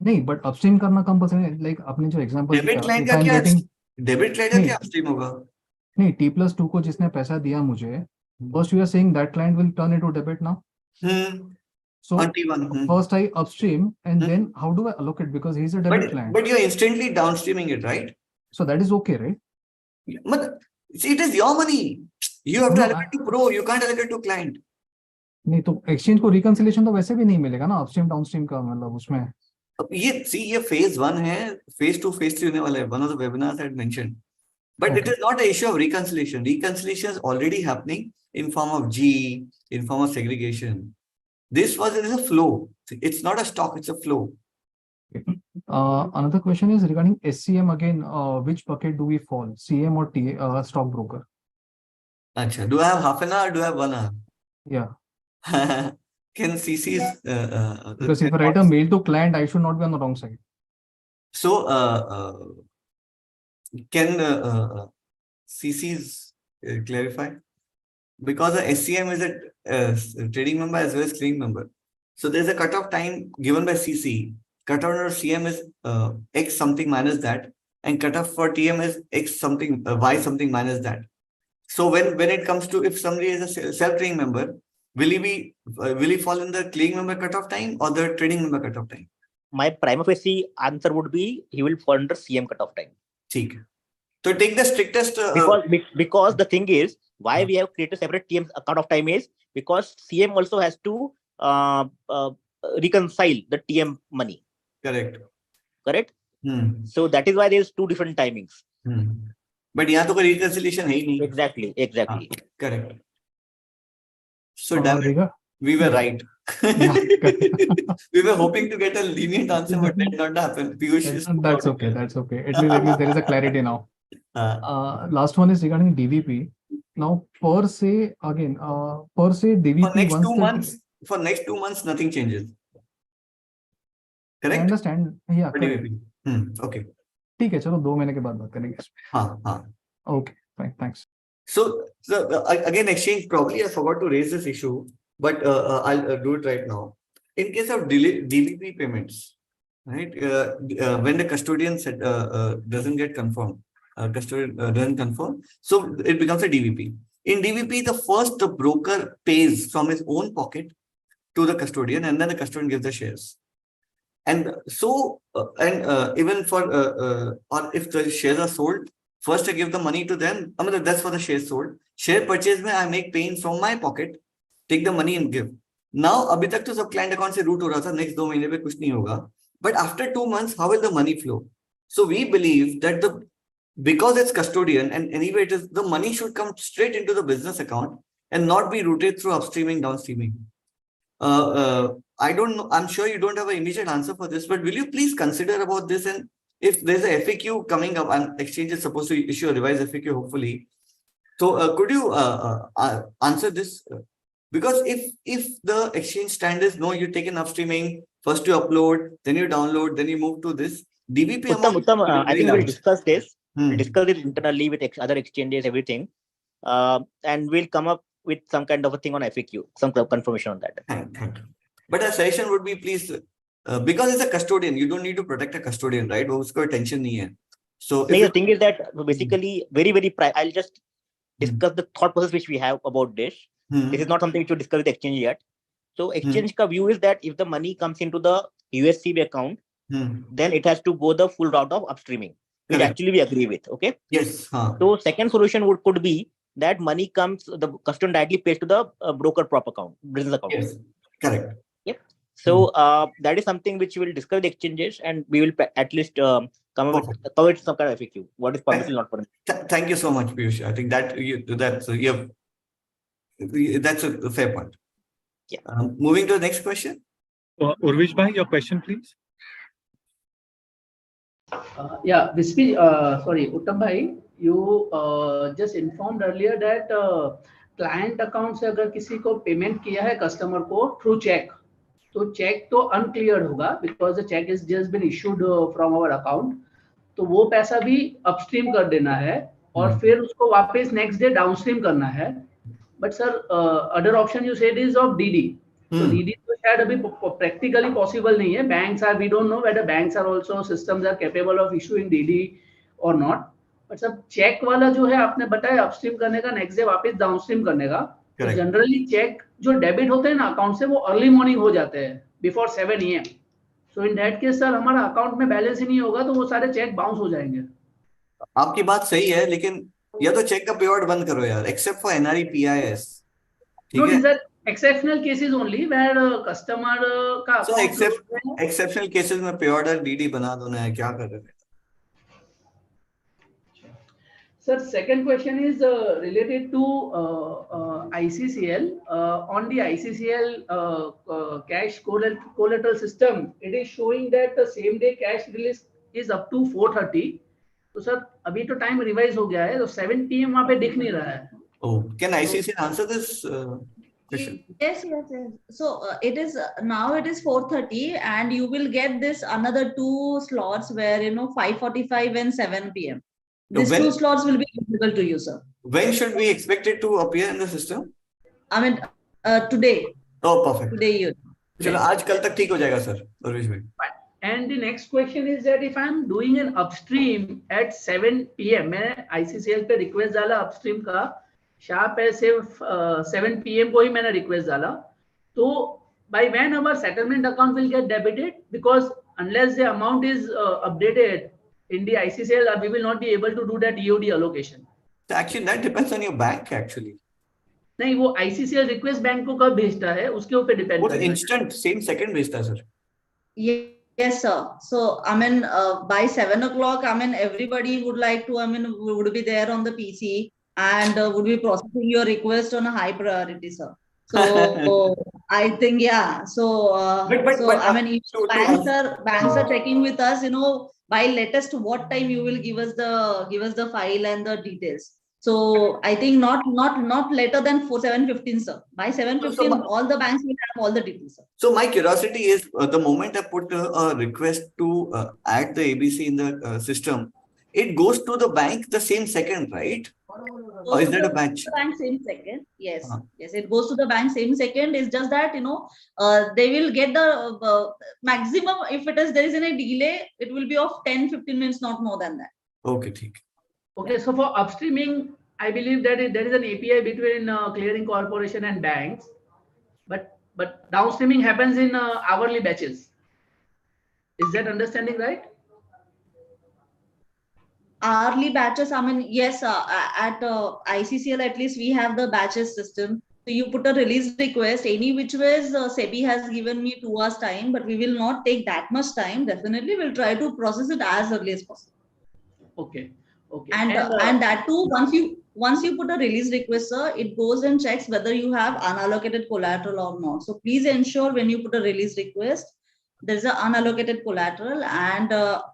नहीं, but upstream करना compulsory है. Like आपने जो example Debit client if का I'm क्या? getting Debit client का क्या upstream होगा? नहीं, T+2 को जिसने पैसा दिया मुझे, first you are saying that client will turn into debit now. So on T1. First I upstream and then how do I allocate, because he's a debit client. But you're instantly downstreaming it, right? So that is okay, right? But see, it is your money. You have to allocate to pro. You can't allocate to client. नहीं तो exchange को reconciliation तो वैसे भी नहीं मिलेगा ना upstream downstream का, मतलब उसमें. ये phase 1 है, phase 2, phase 3 होने वाला है. One of the webinars I had mentioned. But it is not an issue of reconciliation. Reconciliation is already happening in form of G, in form of segregation. This is a flow. It's not a stock, it's a flow. Another question is regarding SCM again. Which bucket do we fall? CM or TA, stockbroker? Achha, do I have half an hour or do I have 1 hour? Yeah. Can CC's... because if I write a mail to client, I should not be on the wrong side. So, can CC's clarify? Because the SCM is a trading member as well as clearing member. So there's a cutoff time given by CC. Cutoff for CM is X something minus that, and cutoff for TM is X something, Y something minus that. So when it comes to, if somebody is a self-trading member, will he fall in the clearing member cutoff time or the trading member cutoff time? My prima facie answer would be he will fall under CM cutoff time. ठीक. So take the strictest. Because the thing is, why we have created separate TM cutoff time is because CM also has to reconcile the TM money. Correct. So that is why there is two different timings. But यहाँ तो कोई reconciliation है ही नहीं. Exactly. Correct. So we were right. We were hoping to get a lenient answer, but that did not happen. That's okay. At least there is a clarity now. Last one is regarding DVP. Now, per se DVP. For next 2 months, nothing changes. Correct? I understand. Yeah. Correct. Okay. ठीक है, चलो 2 महीने के बाद बात करेंगे इसमें. Okay, fine, thanks. So again, exchange, probably I forgot to raise this issue, but I'll do it right now. In case of DVP payments, right? When the custodian doesn't get confirmed, custodian doesn't confirm, so it becomes a DVP. In DVP, the first broker pays from his own pocket to the custodian, and then the custodian gives the shares. And so, even for, or if the shares are sold, first I give the money to them. I mean, that's for the shares sold. Share purchase, I make paying from my pocket, take the money and give. Now, अभी तक तो सब client account से route हो रहा था, next 2 महीने पे कुछ नहीं होगा. But after 2 months, how will the money flow? So we believe that because it's custodian and anyway it is, the money should come straight into the business account and not be routed through upstreaming, downstreaming. I don't know, I'm sure you don't have an immediate answer for this, but will you please consider about this? And if there's a FAQ coming up, and Exchange is supposed to issue a revised FAQ, hopefully. So could you answer this? Because if the Exchange stand is no, you take an upstreaming, first you upload, then you download, then you move to this. DBP Uttam, I think we'll discuss this. We'll discuss it internally with other exchanges, everything. And we'll come up with some kind of a thing on FAQ, some confirmation on that. Thank you. But a suggestion would be, please, because it's a custodian, you don't need to protect a custodian, right? Usko tension nahi hai. So the thing is that basically I'll just discuss the thought process which we have about this. This is not something which we discuss with exchange yet. So exchange ka view is that if the money comes into the USCB account, then it has to go the full route of upstreaming, which actually we agree with. Okay. Yes. So second solution could be that money comes, the custodian directly pays to the broker prop account, business account. Yes. Correct. Yep. So that is something which we will discuss with exchanges, and we will at least come up with some kind of FAQ. What is permissible, not permissible. Thank you so much, Piyush. I think that's a fair point. Yeah. Moving to the next question. Urvish bhai, your question, please. Yeah, Uttam bhai, you just informed earlier that client account से अगर किसी को payment किया है customer को through check, तो check तो uncleared होगा because the check is just been issued from our account. तो वो पैसा भी upstream कर देना है और फिर उसको वापस next day downstream करना है. But sir, other option you said is of DD. So DD तो शायद अभी practically possible नहीं है. Banks are, we don't know whether banks are also systems are capable of issuing DD or not. But सब check वाला जो है आपने बताया upstream करने का, next day वापस downstream करने का. तो generally check जो debit होते हैं ना account से वो early morning हो जाते हैं before 7 AM. So in that case sir हमारा account में balance ही नहीं होगा तो वो सारे check bounce हो जाएंगे. आपकी बात सही है, लेकिन या तो चेक का पेआउट बंद करो यार, except for NRE PIS. No, these are exceptional cases only where customer का so exceptional cases में पेआउट और DD बना दो ना, क्या कर रहे हैं? Sir, second question is related to ICCL. On the ICCL cash collateral system, it is showing that the same day cash release is up to 4:30. तो सर अभी तो टाइम रिवाइज हो गया है, तो 7 PM वहाँ पे दिख नहीं रहा है. Oh, can ICCL answer this question? Yes. So it is now it is 4:30, and you will get this another 2 slots where 5:45 and 7 PM. These 2 slots will be available to you, sir. When should we expect it to appear in the system? I mean today. Oh, perfect. Today you. चलो आज कल तक ठीक हो जाएगा sir, परवेश भाई. And the next question is that if I'm doing an upstream at 7 PM, मैंने ICCL पे request डाला upstream का, sharp ऐसे 7 PM को ही मैंने request डाला, तो by when our settlement account will get debited, because unless the amount is updated in the ICCL, we will not be able to do that EOD allocation. So actually that depends on your bank actually. नहीं, वो ICCL request bank को कब भेजता है उसके ऊपर depend करता है. वो instant same second भेजता है sir. Yes, sir. So, I mean, by 7 o'clock, I mean, everybody would like to, would be there on the PC and would be processing your request on a high priority, sir. So, I think, yeah. So, I mean, if banks are checking with us, by latest what time you will give us the file and the details. So, I think not later than 7:15, sir. By 7:15, all the banks will have all the details, sir. So my curiosity is, the moment I put a request to add the ABC in the system, it goes to the bank the same second, right? Or is that a batch? The bank same second. Yes. Yes, it goes to the bank same second. It's just that they will get the maximum. If there is any delay, it will be of 10-15 minutes, not more than that. Okay, ठीक. Okay, so for upstreaming, I believe that there is an API between clearing corporation and banks. But but downstreaming happens in hourly batches. Is that understanding right? Hourly batches, I mean, yes, at ICCL at least we have the batches system. So you put a release request, any which ways SEBI has given me 2 hours time, but we will not take that much time. Definitely we'll try to process it as early as possible. Okay. Okay. And that too, once you put a release request, sir, it goes and checks whether you have unallocated collateral or not. So please ensure when you put a release request, there's an unallocated collateral, and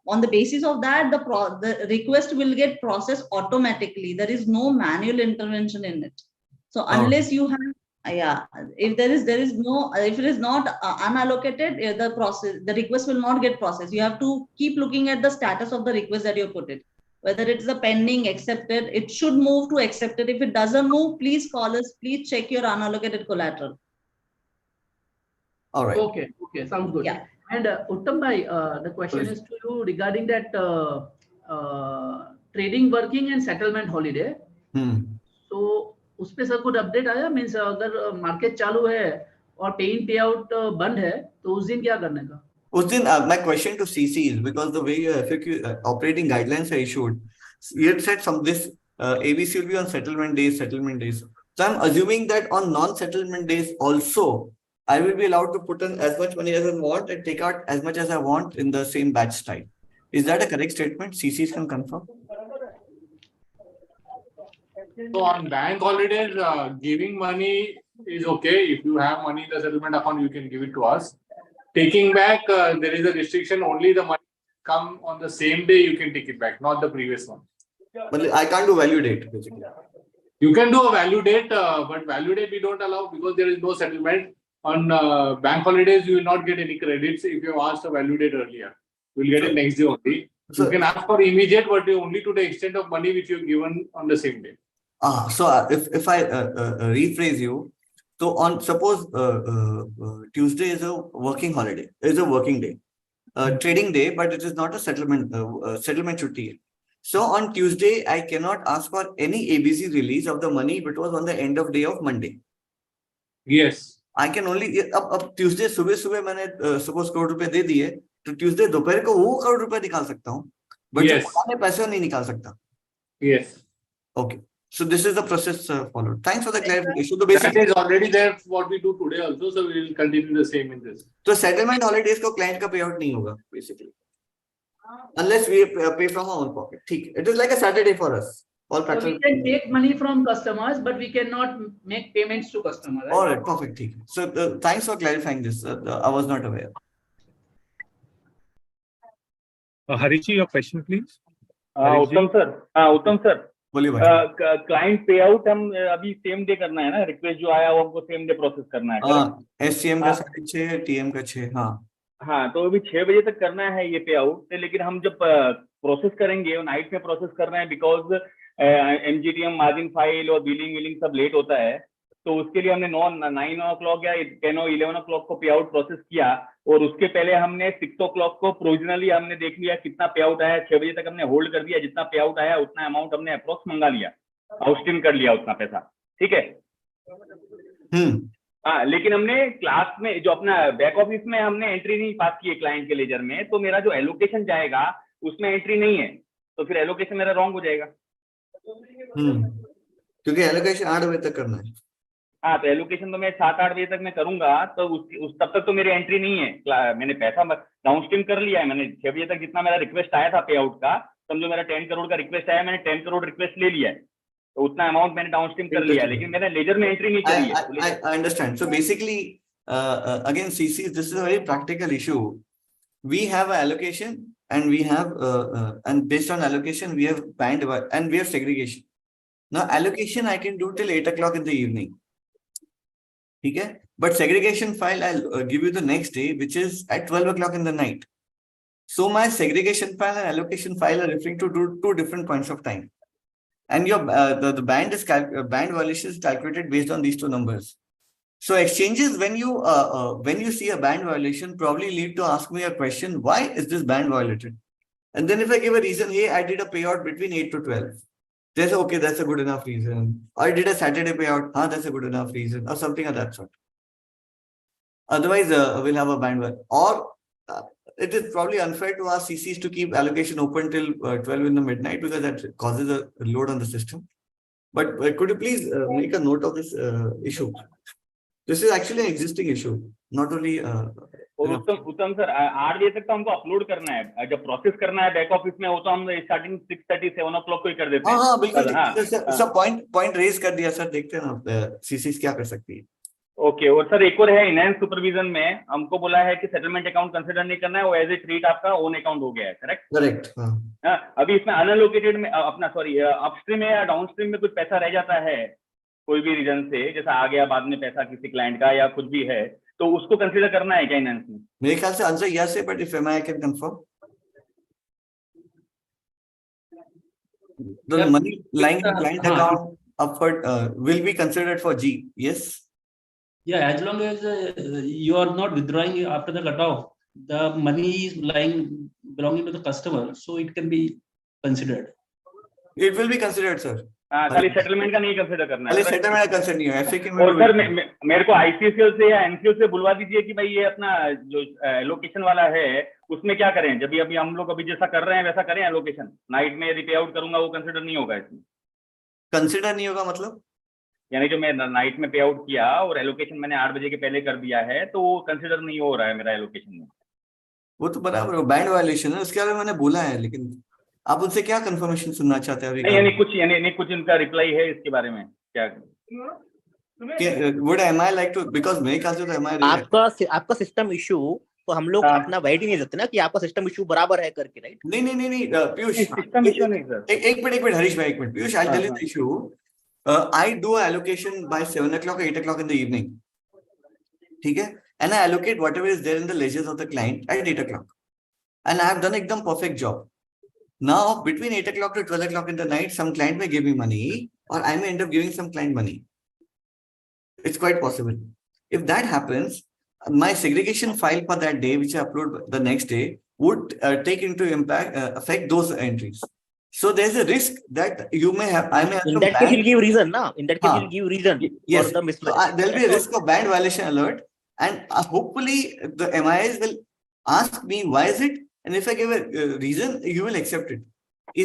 on the basis of that, the request will get processed automatically. There is no manual intervention in it. So unless you have, if it is not unallocated, the request will not get processed. You have to keep looking at the status of the request that you put it. Whether it's a pending, accepted, it should move to accepted. If it doesn't move, please call us. Please check your unallocated collateral. All right. Okay. Okay. Sounds good. Yeah. And Uttam bhai, the question is to you regarding that trading working and settlement holiday. So उसपे sir कुछ update आया, means अगर market चालू है और पे इन पे out बंद है तो उस दिन क्या करने का? उस दिन my question to CC is because the way FAQ operating guidelines are issued, you had said some this ABC will be on settlement days. So I'm assuming that on non-settlement days also, I will be allowed to put in as much money as I want and take out as much as I want in the same batch style. Is that a correct statement? CCs can confirm. So on bank holidays, giving money is okay. If you have money in the settlement account, you can give it to us. Taking back, there is a restriction. Only the money come on the same day you can take it back, not the previous one. But I can't do value date basically. You can do a value date, but value date we don't allow because there is no settlement. On bank holidays, you will not get any credits if you have asked a value date earlier. You will get it next day only. You can ask for immediate, but only to the extent of money which you have given on the same day. So if I rephrase you, so on suppose Tuesday is a working holiday, is a working day, trading day, but it is not a settlement chutti. So on Tuesday, I cannot ask for any ABC release of the money which was on the end of day of Monday. Yes. I can only अब Tuesday सुबह मैंने suppose crore रुपए दे दिए तो Tuesday दोपहर को वो करोड़ रुपए निकाल सकता हूँ, but जो पुराने पैसे नहीं निकाल सकता. Yes. Okay. So this is the process followed. Thanks for the clarification. So basically, that is already there what we do today also, so we will continue the same in this. So settlement holidays को client का payout नहीं होगा basically, unless we pay from our own pocket. ठीक. It is like a Saturday for us. So we can take money from customers, but we cannot make payments to customers. Right? All right, perfect. So thanks for clarifying this. I was not aware. Harichi, your question, please. उत्तम sir बोलिए भाई. Client pay out हम अभी same day करना है ना, request जो आया वो हमको सेम डे प्रोसेस करना है. SCM का 6:30, TM का 6. हाँ, तो अभी 6 बजे तक करना है ये पे आउट, लेकिन हम जब प्रोसेस करेंगे नाइट में प्रोसेस कर रहे हैं बिकॉज MGTM मार्जिन फाइल और बिलिंग सब लेट होता है, तो उसके लिए हमने 9 o'clock या 10 or 11 o'clock को पे आउट प्रोसेस किया, और उसके पहले हमने 6 o'clock को प्रोविजनली हमने देख लिया कितना पे आउट आया. 6 बजे तक हमने होल्ड कर दिया, जितना पे आउट आया उतना अमाउंट हमने अप्रोक्स मंगा लिया, आउटस्ट्रीम कर लिया उतना पैसा. ठीक है. हाँ, लेकिन हमने क्लास में जो अपना बैक ऑफिस में हमने एंट्री नहीं पास की है क्लाइंट के लेजर में, तो मेरा जो एलोकेशन जाएगा उसमें एंट्री नहीं है, तो फिर एलोकेशन मेरा रॉन्ग हो जाएगा. क्योंकि एलोकेशन 8 बजे तक करना है. हाँ, तो एलोकेशन तो मैं 7-8 बजे तक मैं करूंगा, तो तब तक तो मेरी एंट्री नहीं है. मैंने पैसा डाउनस्ट्रीम कर लिया है, मैंने 6 बजे तक जितना मेरा रिक्वेस्ट आया था पे आउट का, समझो मेरा 10 करोड़ का रिक्वेस्ट आया, मैंने 10 करोड़ रिक्वेस्ट ले लिया है, तो उतना अमाउंट मैंने डाउनस्ट्रीम कर लिया, लेकिन मैंने लेजर में एंट्री नहीं करी है. I understand. So basically, again, CC, this is a very practical issue. We have an allocation, and we have and based on allocation we have band and we have segregation. Now allocation I can do till 8 o'clock in the evening. Okay, but segregation file I'll give you the next day, which is at 12 o'clock in the night. So my segregation file and allocation file are referring to two different points of time, and your the band is band violation is calculated based on these two numbers. So exchanges, when you see a band violation, probably need to ask me a question: why is this band violated? And then if I give a reason, hey, I did a payout between 8 to 12. They say, okay, that's a good enough reason. I did a Saturday payout. That's a good enough reason, or something of that sort. Otherwise, we'll have a bandwidth. Or it is probably unfair to ask CCs to keep allocation open till 12 in the midnight, because that causes a load on the system. But could you please make a note of this issue? This is actually an existing issue, not only. और उत्तम sir 8 बजे तक तो हमको upload करना है, जब process करना है बैक ऑफिस में, वो तो हम स्टार्टिंग 6:30 7 o'clock को ही कर देते हैं। हाँ बिल्कुल सब पॉइंट रेज कर दिया सर, देखते हैं ना सीसीस क्या कर सकती है। ओके, और सर एक और है, इनहेंस सुपरविजन में हमको बोला है कि सेटलमेंट अकाउंट कंसीडर नहीं करना है, वो एज ए ट्रीट आपका ओन अकाउंट हो गया है, करेक्ट? करेक्ट। अभी इसमें अनअलोकेटेड में अपना अपस्ट्रीम में या डाउनस्ट्रीम में कुछ पैसा रह जाता है कोई भी रीजन से, जैसा आ गया बाद में पैसा किसी क्लाइंट का या कुछ भी है, तो उसको कंसीडर करना है क्या इनहेंस में? मेरे ख्याल से आंसर यस है, but if I can confirm the money lying in client account upward will be considered for G. Yes. Yeah, as long as you are not withdrawing after the cutoff, the money is belonging to the customer, so it can be considered. It will be considered, sir. खाली settlement का नहीं consider करना है। खाली settlement का consider नहीं है, FA में। और सर मेरे को आईसीसीएल से या एनसीओ से बुलवा दीजिए कि भाई ये अपना जो एलोकेशन वाला है उसमें क्या करें, जब अभी हम लोग अभी जैसा कर रहे हैं वैसा करें एलोकेशन। नाइट में यदि पे आउट करूंगा वो कंसीडर नहीं होगा इसमें। कंसीडर नहीं होगा मतलब? यानी जो मैं नाइट में पे आउट किया और एलोकेशन मैंने 8 बजे के पहले कर दिया है, तो वो कंसीडर नहीं हो रहा है मेरा एलोकेशन में। वो तो बराबर बैंड वायलेशन है, उसके बारे में मैंने बोला है, लेकिन आप उनसे क्या कंफर्मेशन सुनना चाहते हैं अभी? यानी कुछ इनका रिप्लाई है इसके बारे में क्या? Would MI like to, because मेरे ख्याल से तो MI आपका सिस्टम इशू तो हम लोग अपना वाइड ही नहीं देते ना कि आपका सिस्टम इशू बराबर है करके, राइट? नहीं पीयूष, सिस्टम इशू नहीं सर। एक मिनट हरीश भाई, एक minute Piyush, I'll tell you the issue. I do allocation by 7 o'clock or 8 o'clock in the evening. ठीक है? And I allocate whatever is there in the ledgers of the client at 8 o'clock. And I have done एकदम perfect job. Now between 8 o'clock to 12 o'clock in the night, some client may give me money, or I may end up giving some client money. It's quite possible. If that happens, my segregation file for that day, which I upload the next day, would take into affect those entries. So there's a risk that you may have. I may have. In that case, you'll give reason, na? In that case, you'll give reason. Yes. For the mismatch. So, there'll be a risk of band violation alert, and hopefully the MIS will ask me why is it, and if I give a reason, you will accept it.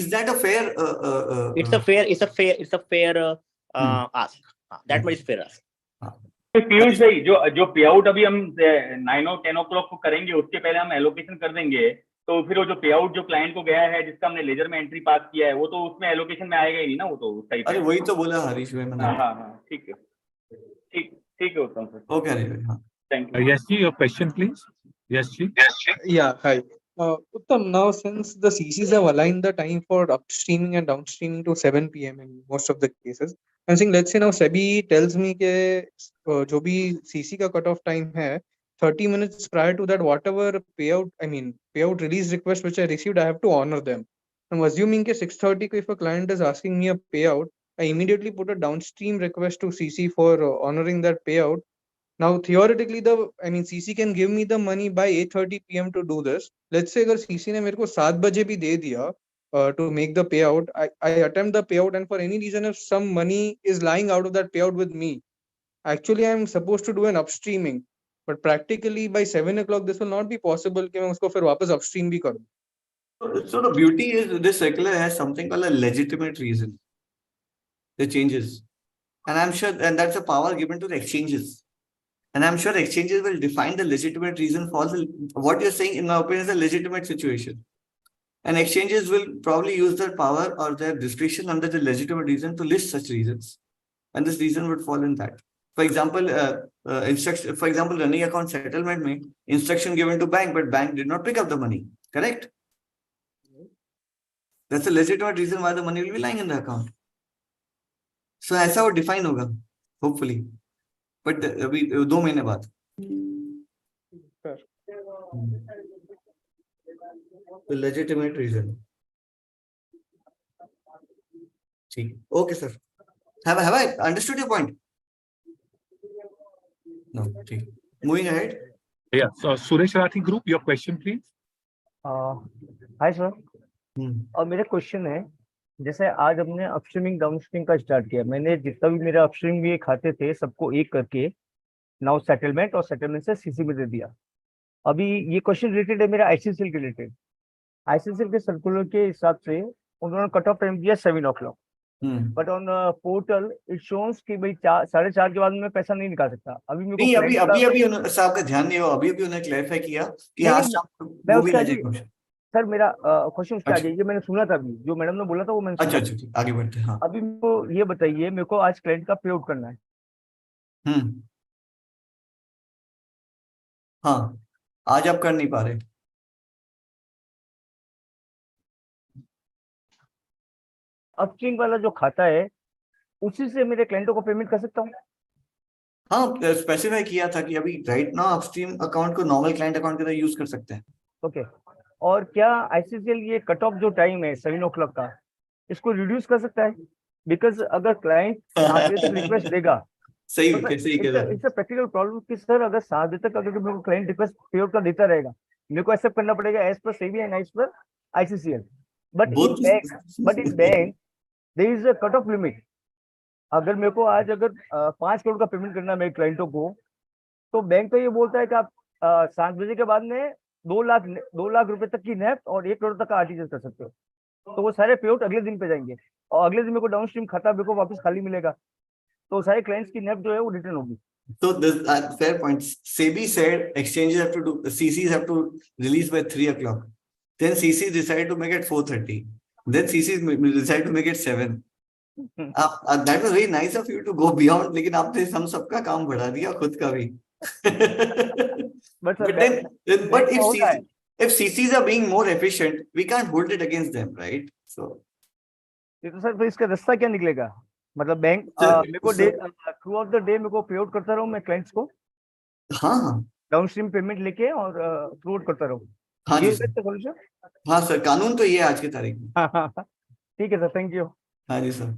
Is that a fair? It's a fair ask. That much is fair ask. Piyush भाई, जो पे out अभी हम 9 और 10 o'clock को करेंगे, उसके पहले हम एलोकेशन कर देंगे, तो फिर वो जो पे आउट जो क्लाइंट को गया है, जिसका हमने लेजर में एंट्री पास किया है, वो तो उसमें एलोकेशन में आएगा ही नहीं ना, वो तो उस टाइप। अरे वही तो बोला हरीश भाई मैंने। हाँ ठीक है उत्तम सर। ओके हरीश भाई, हाँ thank you. Yes, your question please. Yes, yeah, hi. Uttam, now since the CCs have aligned the time for upstreaming and downstreaming to 7 p.m. in most of the cases, I'm saying let's say now SEBI tells me कि जो भी CC का cut off time है 30 minutes prior to that, whatever payout release request which I received, I have to honor them. I'm assuming कि 6:30 if a client is asking me a payout, I immediately put a downstream request to CC for honoring that payout. Now theoretically CC can give me the money by 8:30 p.m. to do this. Let's say अगर CC ने मेरे को 7 बजे भी दे दिया to make the payout, I attempt the payout, and for any reason if some money is lying out of that payout with me, actually I'm supposed to do an upstreaming, but practically by 7 o'clock this will not be possible कि मैं उसको फिर वापस upstream भी करूँ. So the beauty is this circular has something called a legitimate reason. The changes, and I'm sure, and that's a power given to the exchanges. And I'm sure exchanges will define the legitimate reason for what you're saying, in my opinion, is a legitimate situation. And exchanges will probably use their power or their discretion under the legitimate reason to list such reasons. And this reason would fall in that. For example, instruction, for example, running account settlement में instruction given to bank, but bank did not pick up the money. Correct? That's a legitimate reason why the money will be lying in the account. So ऐसा वो define होगा, hopefully. But अभी 2 महीने बाद। The legitimate reason. ठीक, okay sir. Have I understood your point? No, ठीक. Moving ahead. Yeah. So Suresh Rathi Group, your question please. Hi sir. और मेरा क्वेश्चन है, जैसे आज हमने अपस्ट्रीमिंग डाउनस्ट्रीमिंग का स्टार्ट किया, मैंने जितना भी मेरे अपस्ट्रीम के खाते थे सबको एक करके नाउ सेटलमेंट और सेटलमेंट से सीसी में दे दिया। अभी ये क्वेश्चन रिलेटेड है मेरा आईसीसीएल के रिलेटेड। आईसीसीएल के सर्कुलर के हिसाब से उन्होंने कट ऑफ टाइम दिया 7 o'clock, but on portal it शोन्स कि भाई 4:30 के बाद में पैसा नहीं निकाल सकता। अभी मेरे नहीं, को अभी साहब का ध्यान नहीं हुआ, अभी उन्होंने क्लैरिफाई किया कि नहीं, आज शाम को मैं वो भी उसका आ जाएगा क्वेश्चन। सर मेरा क्वेश्चन उसका आ अच्छा। जाइए, ये मैंने सुना था अभी जो मैडम ने बोला था वो मैंने अच्छा सुना। अच्छा, आगे बढ़ते हैं। हाँ अभी मेरे को ये बताइए, मेरे को आज क्लाइंट का पे आउट करना है। हाँ, आज आप कर नहीं पा रहे। अपस्ट्रीम वाला जो खाता है उसी से मेरे क्लाइंटों को पेमेंट कर सकता हूँ? हाँ, स्पेसिफाई किया था कि अभी राइट नाउ अपस्ट्रीम अकाउंट को नॉर्मल क्लाइंट अकाउंट की तरह यूज कर सकते हैं। ओके। और क्या आईसीसीएल ये कट ऑफ जो टाइम है 7 o'clock का, इसको रिड्यूस कर सकता है? बिकॉज अगर क्लाइंट 7 बजे तक रिक्वेस्ट देगा सही तो कह इट्स अ प्रैक्टिकल प्रॉब्लम कि सर अगर 7 बजे तक अगर मेरे को क्लाइंट रिक्वेस्ट पे आउट का देता रहेगा, मेरे को एक्सेप्ट करना पड़ेगा as per SEBI and as per ICCL. But in bank there is a cut off limit. अगर मेरे को आज अगर 5 करोड़ का पेमेंट करना है मेरे क्लाइंटों को, तो बैंक तो ये बोलता है कि आप 7 बजे के बाद में 2 लाख रुपए तक की नेफ्ट और 1 करोड़ तक का आरटीजीएस कर सकते हो। तो वो सारे पे आउट अगले दिन पे जाएंगे और अगले दिन मेरे को डाउन स्ट्रीम खाता मेरे को वापस खाली मिलेगा, तो सारे क्लाइंट्स की नेफ्ट जो है वो रिटर्न होगी। So this fair point. SEBI said exchanges have to do, CCs have to release by 3 o'clock. Then CCs decided to make it 4:30. Then CCs decided to make it 7. That was very nice of you to go beyond. लेकिन आपने हम सबका काम बढ़ा दिया, खुद का भी. But if CCs are being more efficient, we can't hold it against them, right? So ये तो सर फिर इसका रास्ता क्या निकलेगा? मतलब बैंक मेरे को थ्रू आउट द डे मेरे को पे आउट करता रहूं मैं क्लाइंट्स को? हाँ, डाउन स्ट्रीम पेमेंट लेके और थ्रू आउट करता रहूं। हाँ ये जी सर। सॉल्यूशन? हाँ सर, कानून तो ये है आज की तारीख में। ठीक है सर, थैंक यू। हाँ जी sir.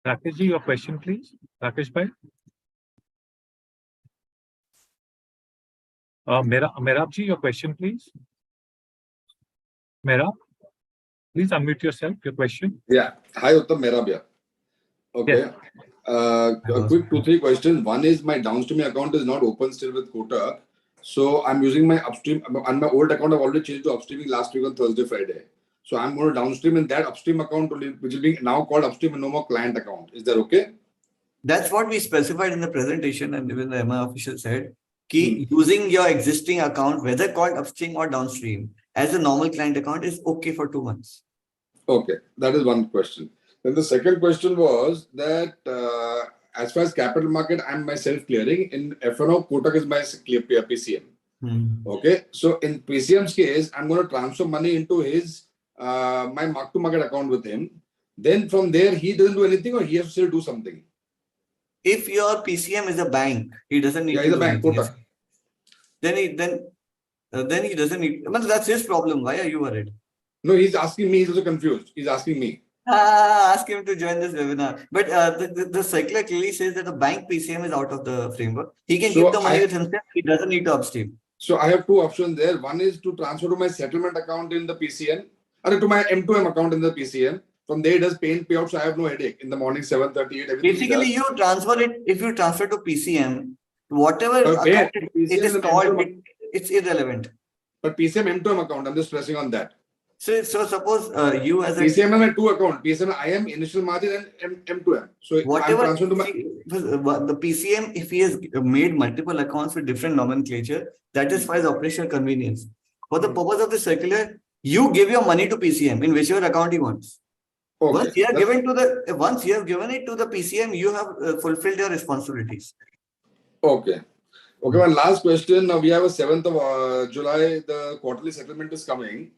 Rakesh ji, your question please. Rakesh भाई। मेहराब जी, your question please. Mehrab, please unmute yourself. Your question. Yeah. Hi, Uttam. Mehrab here. Okay. Yes. A quick 2-3 questions. One is my downstream account is not open still with Kotak. So I'm using my upstream on my old account. I've already changed to upstreaming last week on Thursday, Friday. So I'm going to downstream in that upstream account, which is being now called upstream and no more client account. Is that okay? That's what we specified in the presentation, and even the MI official said, using your existing account, whether called upstream or downstream, as a normal client account is okay for 2 months. Okay, that is one question. Then the second question was that as far as capital market, I'm myself clearing. In F&O, Kotak is my PCM. Okay, so in PCM's case, I'm going to transfer money into his my mark-to-market account with him. Then from there, he doesn't do anything, or he has to still do something. If your PCM is a bank, he doesn't need to he's do a bank, anything. Kotak. Then he doesn't need. But that's his problem. Why are you worried? No, he's asking me. He's also confused. He's asking me. Ask him to join this webinar. But the circular clearly says that the bank PCM is out of the framework. He can keep the money with himself. He doesn't need to upstream. So I have two options there. One is to transfer to my settlement account in the PCM, or to my M2M account in the PCM. From there, it does pay and payout, so I have no headache. In the morning, 7:38, everything. Basically, you transfer it. If you transfer to PCM, whatever account it is called, it's irrelevant. But PCM M2M account, I'm just pressing on that. So suppose you as a PCM have two accounts. PCM IM, initial margin, and M2M. So whatever I'm transferring to my the PCM, if he has made multiple accounts with different nomenclature, that is for his operational convenience. For the purpose of the circular, you give your money to PCM in whichever account he wants. Okay. Once you have given it to the PCM, you have fulfilled your responsibilities. Okay. Okay, one last question. Now we have a 7th of July, the quarterly settlement is coming.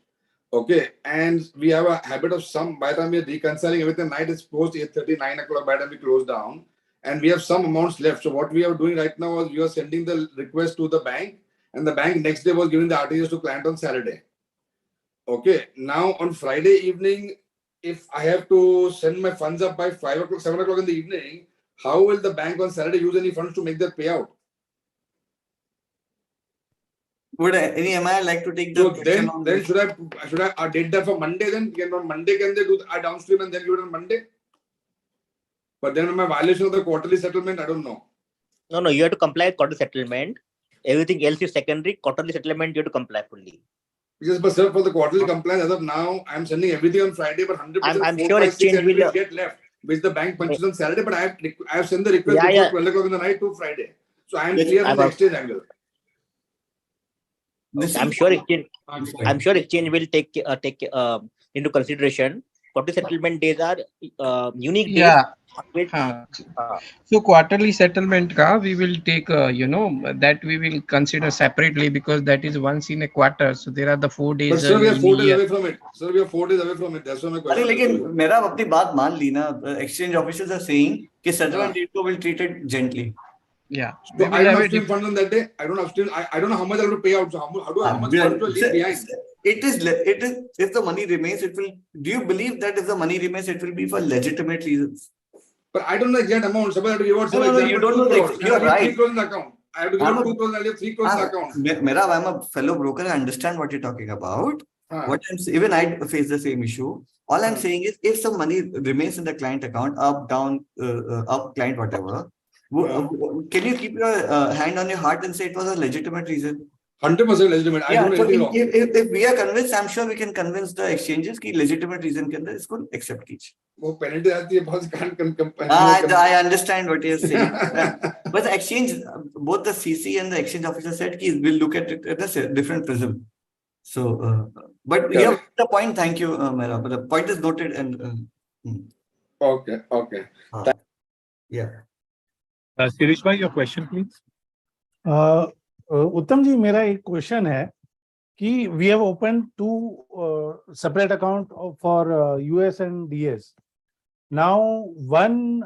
Okay, and we have a habit of by the time we're reconciling everything, night is post 8:30, 9 o'clock, by the time we close down. And we have some amounts left. So what we are doing right now is we are sending the request to the bank, and the bank next day was giving the RTGS to client on Saturday. Okay, now on Friday evening, if I have to send my funds up by 5 o'clock, 7 o'clock in the evening, how will the bank on Saturday use any funds to make that payout? Would any MI like to take the question on then should I date that for Monday then? On Monday can they do a downstream and then give it on Monday? But then my violation of the quarterly settlement, I don't know. No, you have to comply with quarterly settlement. Everything else is secondary. Quarterly settlement, you have to comply fully. Yes, but sir, for the quarterly compliance, as of now, I'm sending everything on Friday, but 100% I'm 4, sure 5, 6 exchange will. entries get left, which the bank punches on Saturday, but I have sent the request before 12 o'clock in the night to Friday. So I am clear on the exchange angle. I'm sure exchange will take into consideration. Quarterly settlement days are unique days. Yeah. Which, So quarterly settlement ka we will take that we will consider separately because that is once in a quarter. So there are the 4 days. But sir, we are 4 days away from it. Sir, we are 4 days away from it. That's why my question. लेकिन मेरा अपनी बात मान ली ना. Exchange officials are saying कि settlement date को will treat it gently. Yeah. So I don't upstream funds on that day. I don't upstream. I don't know how much I have to pay out. So how much funds will leave behind? It is if the money remains, it will. Do you believe that if the money remains, it will be for legitimate reasons? But I don't know exact amount. Suppose I have to give out some No, you don't know. You're right. 3 crores in the account. I have to give out 2 crores. I have 3 crores in the account. I'm a fellow broker. I understand what you're talking about. Even I face the same issue. All I'm saying is, if some money remains in the client account, up, down, up, client, whatever, can you keep your hand on your heart and say it was a legitimate reason? 100% legitimate. I don't know anything wrong. If we are convinced, I'm sure we can convince the exchanges कि legitimate reason के अंदर इसको accept कीजिए. वो penalty आती है बहुत can't I understand what you're saying. But the exchange, both the CC and the exchange officer said कि we'll look at it at a different prism. So, but yeah, the point. Thank you, Mera. But the point is noted and. Okay. Yeah. Sirish bhai, your question, please. उत्तम जी, मेरा एक question है कि we have open 2 separate account for US and DS. Now, one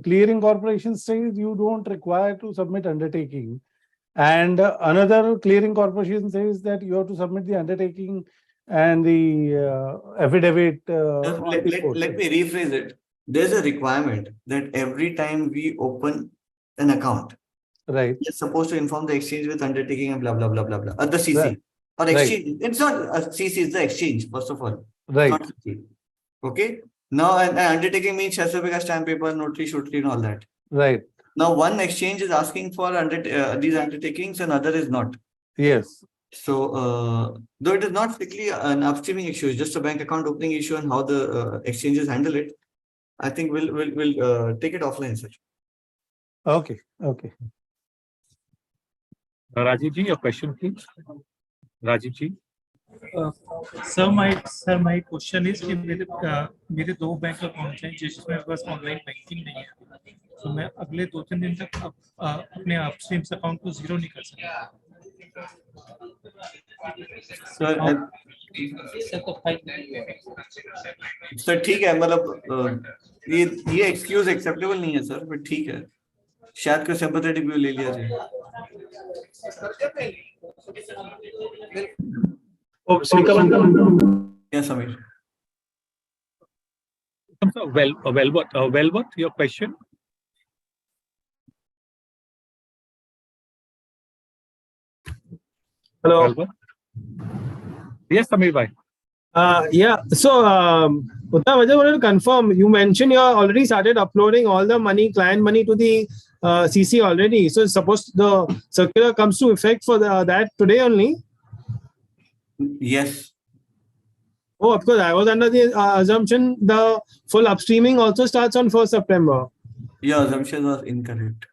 clearing corporation says you don't require to submit undertaking, and another clearing corporation says that you have to submit the undertaking and the affidavit. Let me rephrase it. There's a requirement that every time we open an account, right, you're supposed to inform the exchange with undertaking and blah blah blah blah blah. The CC or exchange. Right. It's not a CC. It's the exchange first of all. Right. Not CC. Okay. Now, an undertaking means 600 rupees ka stamp paper, notary, shootery, and all that. Right. Now, one exchange is asking for these undertakings, and other is not. Yes. So, though it is not strictly an upstreaming issue, it's just a bank account opening issue and how the exchanges handle it. I think we'll take it offline, sir. Okay. Rajiv ji, your question, please. Rajiv ji. Sir, my question is कि मेरे 2 bank account हैं जिसमें बस online banking नहीं है, तो मैं अगले 2-3 दिन तक अपने अपस्ट्रीम अकाउंट को 0 नहीं कर सकता. सर ठीक है, मतलब ये एक्सक्यूज एक्सेप्टेबल नहीं है सर, बट ठीक है, शायद कोई सिंपैथेटिक व्यू ले लिया जाए. Yes, Samir. Well, what your question? Hello. Well, yes, Samir bhai. Yeah. So, Uttam, I just wanted to confirm. You mentioned you already started uploading all the client money to the CC already. So, suppose the circular comes to effect for that today only. Yes. Oh, of course. I was under the assumption the full upstreaming also starts on 1st September. Your assumption was incorrect.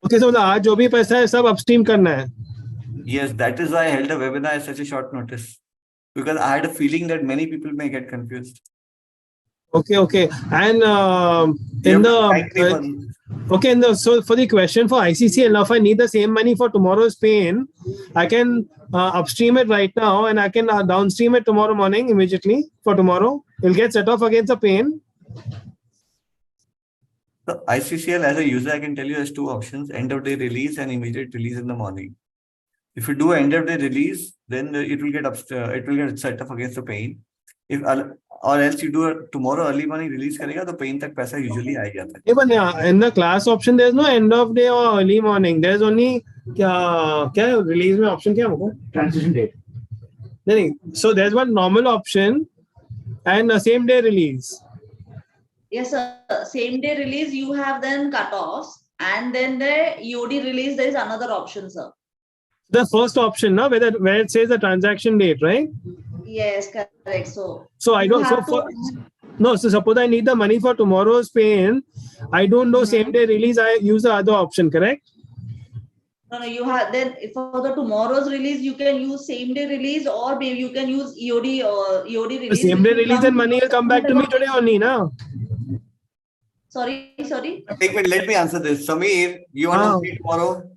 Okay, so आज जो भी पैसा है सब upstream करना है. Yes, that is why I held a webinar at such a short notice, because I had a feeling that many people may get confused. Okay. And so for the question for ICCL, now if I need the same money for tomorrow's pay-in, I can upstream it right now and I can downstream it tomorrow morning immediately for tomorrow. It'll get set off against the pay-in. So ICCL as a user, I can tell you has 2 options: end of day release and immediate release in the morning. If you do end of day release, then it will get set off against the pay-in. Or else you do a tomorrow early morning release करेगा तो pay-in तक पैसा usually आ जाता है. But yeah, in the class option there's no end of day or early morning. There's only क्या release में option क्या होगा? Transition date. नहीं. So there's one normal option and the same day release. Yes, sir. Same day release, you have then cutoffs, and then the EOD release, there is another option, sir. The first option, now where it says the transaction date, right? Yes, correct. So I you don't. So have for to. no. So suppose I need the money for tomorrow's pay-in. I don't know same day release. I use the other option, correct? No, you have then for the tomorrow's release, you can use same day release, or maybe you can use EOD or EOD The release. same which day will release come and money will come back to me today only, now. Sorry. Take me, let me answer this. Samir, you want to pay tomorrow?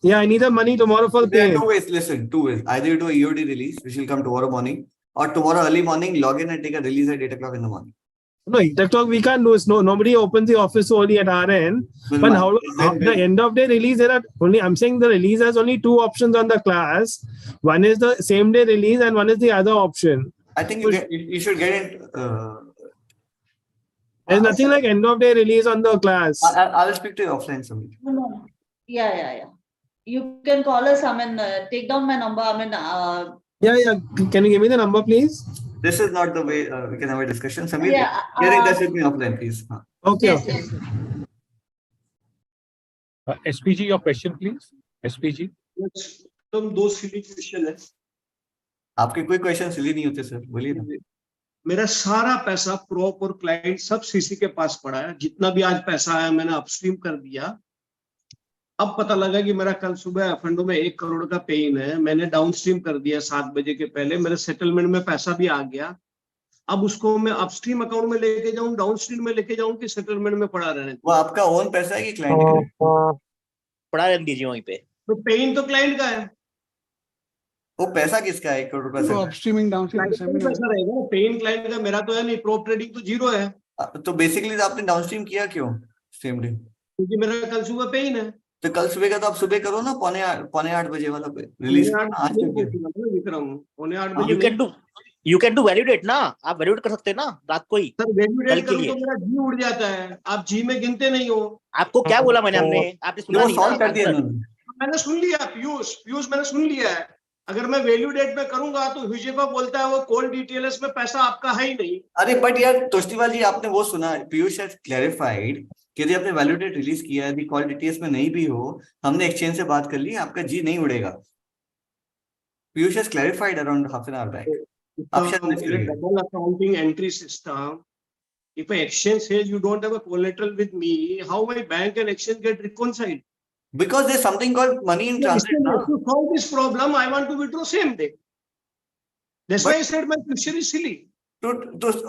Yeah, I need the money tomorrow for the There pay. are two ways. Listen, two ways. Either you do a EOD release, which will come tomorrow morning, or tomorrow early morning, log in and take a release at 8 o'clock in the morning. No, 8 o'clock we can't do it. No, nobody opens the office only at our end. But how the end of day release, there are only, I'm saying the release has only two options on the class. One is the same day release and one is the other option. I think you should get it. There's nothing like end of day release on the class. I'll speak to you offline, Samir. No. Yeah. You can call us. I mean, take down my number. I mean, Yeah. Can you give me the number, please? This is not the way we can have a discussion. Samir, Yeah, get in touch with me offline, please. Okay. Yes. SPG, your question, please. SPG. Yes. तुम दो silly question है. आपके कोई question सिली नहीं होते sir, बोलिए ना. मेरा सारा पैसा प्रोप और क्लाइंट सब सीसी के पास पड़ा है. जितना भी आज पैसा आया मैंने अपस्ट्रीम कर दिया. अब पता लगा कि मेरा कल सुबह फंडों में 1 करोड़ का पे इन है. मैंने डाउनस्ट्रीम कर दिया 7 बजे के पहले. मेरे सेटलमेंट में पैसा भी आ गया. अब उसको मैं अपस्ट्रीम अकाउंट में लेके जाऊं, डाउनस्ट्रीम में लेके जाऊं कि सेटलमेंट में पड़ा रहने? वो आपका ओन पैसा है कि क्लाइंट का? पड़ा रहने दीजिए वहीं पे. तो पे इन तो क्लाइंट का है. वो पैसा किसका है? 1 करोड़ रुपए तो अपस्ट्रीमिंग डाउनस्ट्रीम पैसा रहेगा. पे इन क्लाइंट का, मेरा तो है नहीं. प्रोप ट्रेडिंग तो जीरो है. तो बेसिकली आपने डाउनस्ट्रीम किया क्यों सेम डे? क्योंकि मेरा कल सुबह पे इन है. तो कल सुबह का तो आप सुबह करो ना, 7:45 बजे वाला पे रिलीज. विक्रम 8:45 बजे. You can do validate ना. आप validate कर सकते हैं ना रात को ही. सर वैल्यूडेट करूं तो मेरा जी उड़ जाता है. आप जी में गिनते नहीं हो. आपको क्या बोला मैंने? आपने सुना नहीं ना? मैंने सुन लिया. पीयूष मैंने सुन लिया है. अगर मैं वैल्यू डेट में करूंगा तो हुजैफा बोलता है वो कॉल डिटेल्स में पैसा आपका है ही नहीं. अरे बट यार तोष्टीवाल जी, आपने वो सुना, पीयूष हैज क्लैरिफाइड कि यदि आपने वैल्यू डेट रिलीज किया है, यदि कॉल डिटेल्स में नहीं भी हो, हमने एक्सचेंज से बात कर ली, आपका जी नहीं उड़ेगा. Piyush has clarified around half an hour back. Double accounting entry system. If an exchange says you don't have a collateral with me, how my bank and exchange get reconciled? Because there's something called money in transit. To solve this problem, I want to withdraw same day. That's why I said my question is silly.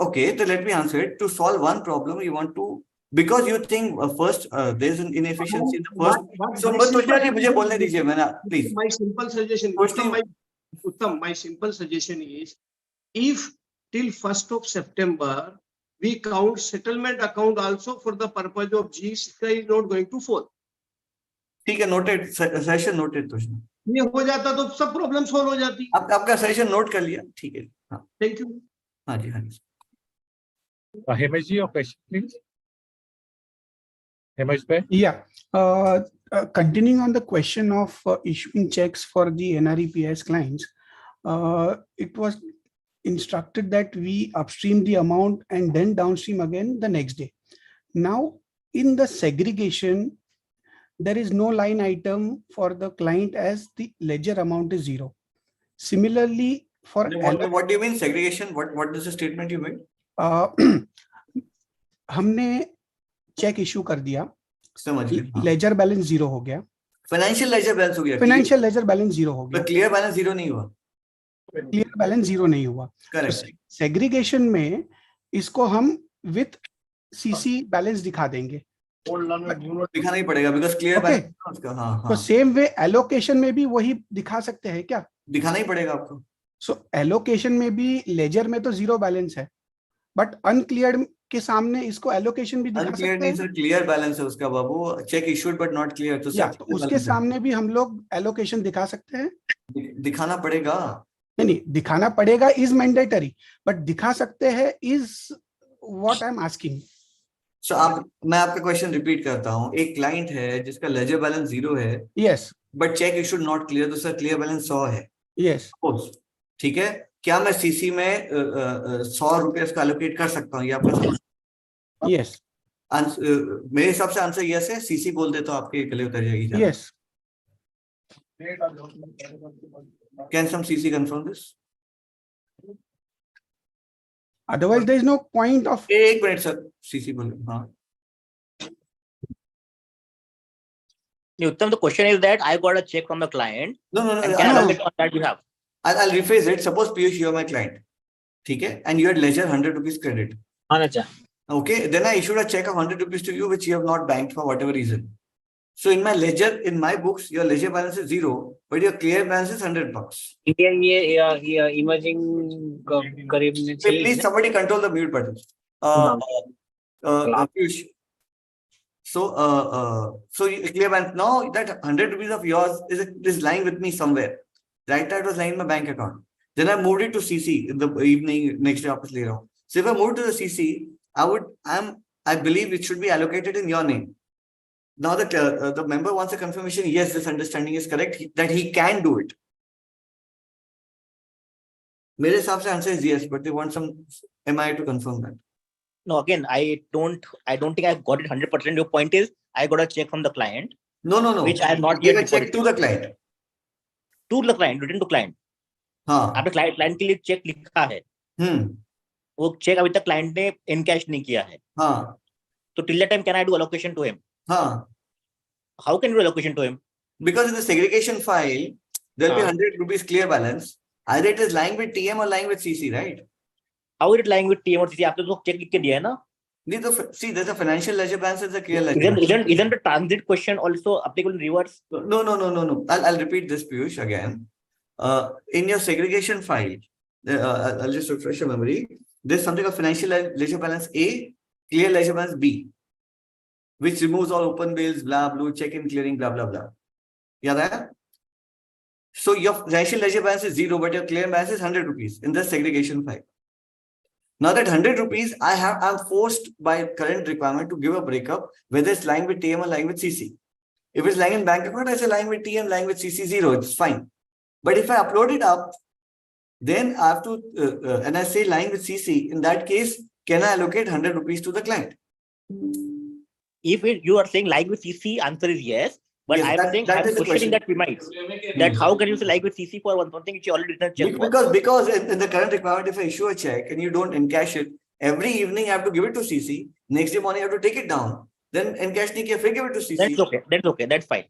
Okay, so let me answer it. To solve one problem, you want to, because you think first there's an inefficiency in the first. So मुझे बोलने दीजिए, मैंने please. My simple suggestion. My simple suggestion is, if till 1st of September we count settlement account also for the purpose of G is not going to fall. ठीक है, noted, session noted. तो ये हो जाता तो सब problem solve हो जाती. आपका सेशन नोट कर लिया, ठीक है. हाँ, थैंक यू. हाँ जी. Hemish ji, your question, please. Hemish bhai. Yeah. Continuing on the question of issuing checks for the NREPS clients, it was instructed that we upstream the amount and then downstream again the next day. Now, in the segregation, there is no line item for the client as the ledger amount is 0. Similarly, for what do you mean segregation? What is the statement you made? हमने check issue कर दिया, समझ लिया. Ledger balance 0 हो गया. Financial ledger balance हो गया. Financial ledger balance 0 हो गया. क्लियर बैलेंस 0 नहीं हुआ. क्लियर बैलेंस 0 नहीं हुआ. सेग्रीगेशन में इसको हम विथ सीसी बैलेंस दिखा देंगे. दिखाना ही पड़ेगा बिकॉज़ क्लियर बैलेंस उसका. हाँ. तो सेम वे एलोकेशन में भी वही दिखा सकते हैं क्या? दिखाना ही पड़ेगा आपको. सो एलोकेशन में भी लेजर में तो 0 बैलेंस है, बट अनक्लियर्ड के सामने इसको एलोकेशन भी दिखा सकते हैं. सर क्लियर बैलेंस है उसका बाबू. Cheque issued but not clear. तो उसके सामने भी हम लोग एलोकेशन दिखा सकते हैं. दिखाना पड़ेगा. नहीं, दिखाना पड़ेगा इज मैंडेटरी, बट दिखा सकते हैं is what I am asking. So मैं आपका क्वेश्चन रिपीट करता हूँ. एक क्लाइंट है जिसका लेजर बैलेंस 0 है. Yes. But check issued not clear, दूसरा क्लियर बैलेंस 100 है. यस. ठीक है. क्या मैं सीसी में 100 रुपए इसका एलोकेट कर सकता हूँ? ये आपका Yes. मेरे हिसाब से आंसर यस है. सीसी बोल दे तो आपके गले उतर जाएगी. Yes. Can some CC confirm this? Otherwise, there is no point of. एक मिनट सर, CC बोल. हाँ. Uttam, the question is that I got a check from the client. No. And can I allocate on that behalf? I'll rephrase it. Suppose Piyush, you are my client. Okay, and you had ledger 100 rupees credit. Okay, then I issued a check of 100 rupees to you, which you have not banked for whatever reason. So in my ledger, in my books, your ledger balance is 0, but your clear balance is $100. Emerging. Please, somebody control the mute button. Piyush. So clear balance. Now that 100 rupees of yours is lying with me somewhere. Right, that was lying in my bank account. Then I moved it to CC in the evening, next day, office later on. So if I move to the CC, I believe it should be allocated in your name. Now that the member wants a confirmation, yes, this understanding is correct, that he can do it. मेरे हिसाब से answer is yes, but they want some MI to confirm that. No, again, I don't think I got it 100%. Your point is, I got a check from the client. No. Which I have not Give yet a check to the client. To the client, written to client. हाँ. आपने client के लिए check लिखा है. वो check अभी तक client ने encash नहीं किया है. हाँ. So till that time, can I do allocation to him? हाँ. How can you do allocation to him? Because in the segregation file, there will be 100 rupees clear balance. Either it is lying with TM or lying with CC, right? How is it lying with TM or CC? आपने तो check लिख के दिया है ना? See, there's a financial ledger balance, there's a clear ledger. Isn't the transit question also applicable in reverse? No. I'll repeat this, Piyush, again. In your segregation file, I'll just refresh your memory. There's something of financial ledger balance A, clear ledger balance B, which removes all open bills, blah, blue, check-in, clearing, blah, blah, blah. Yeah, so your financial ledger balance is 0, but your clear balance is 100 rupees in the segregation file. Now that 100 rupees, I'm forced by current requirement to give a breakup, whether it's lying with TM or lying with CC. If it's lying in bank account, I say lying with TM, lying with CC 0, it's fine. But if I upload it up, then I have to, and I say lying with CC, in that case, can I allocate 100 rupees to the client? If you are saying lying with CC, answer is yes. But Yes, I'm saying, I'm questioning that premise. That how can you say like with CC for one thing which you already done check for? Because in the current requirement, if I issue a check and you don't encash it, every evening I have to give it to CC. Next day morning I have to take it down. Then encash नहीं किया, फिर give it to CC. That's okay. That's fine.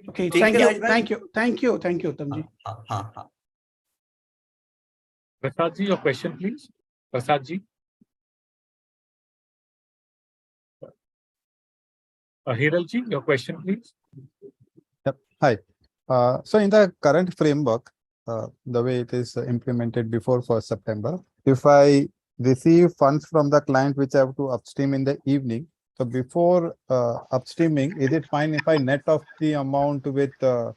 Okay, thank you, Uttamji. Prasad ji, your question, please. Prasad ji. Hiral ji, your question, please. Yep. Hi. So in the current framework, the way it is implemented before 1st September, if I receive funds from the client which I have to upstream in the evening, so before upstreaming, is it fine if I net off the amount with the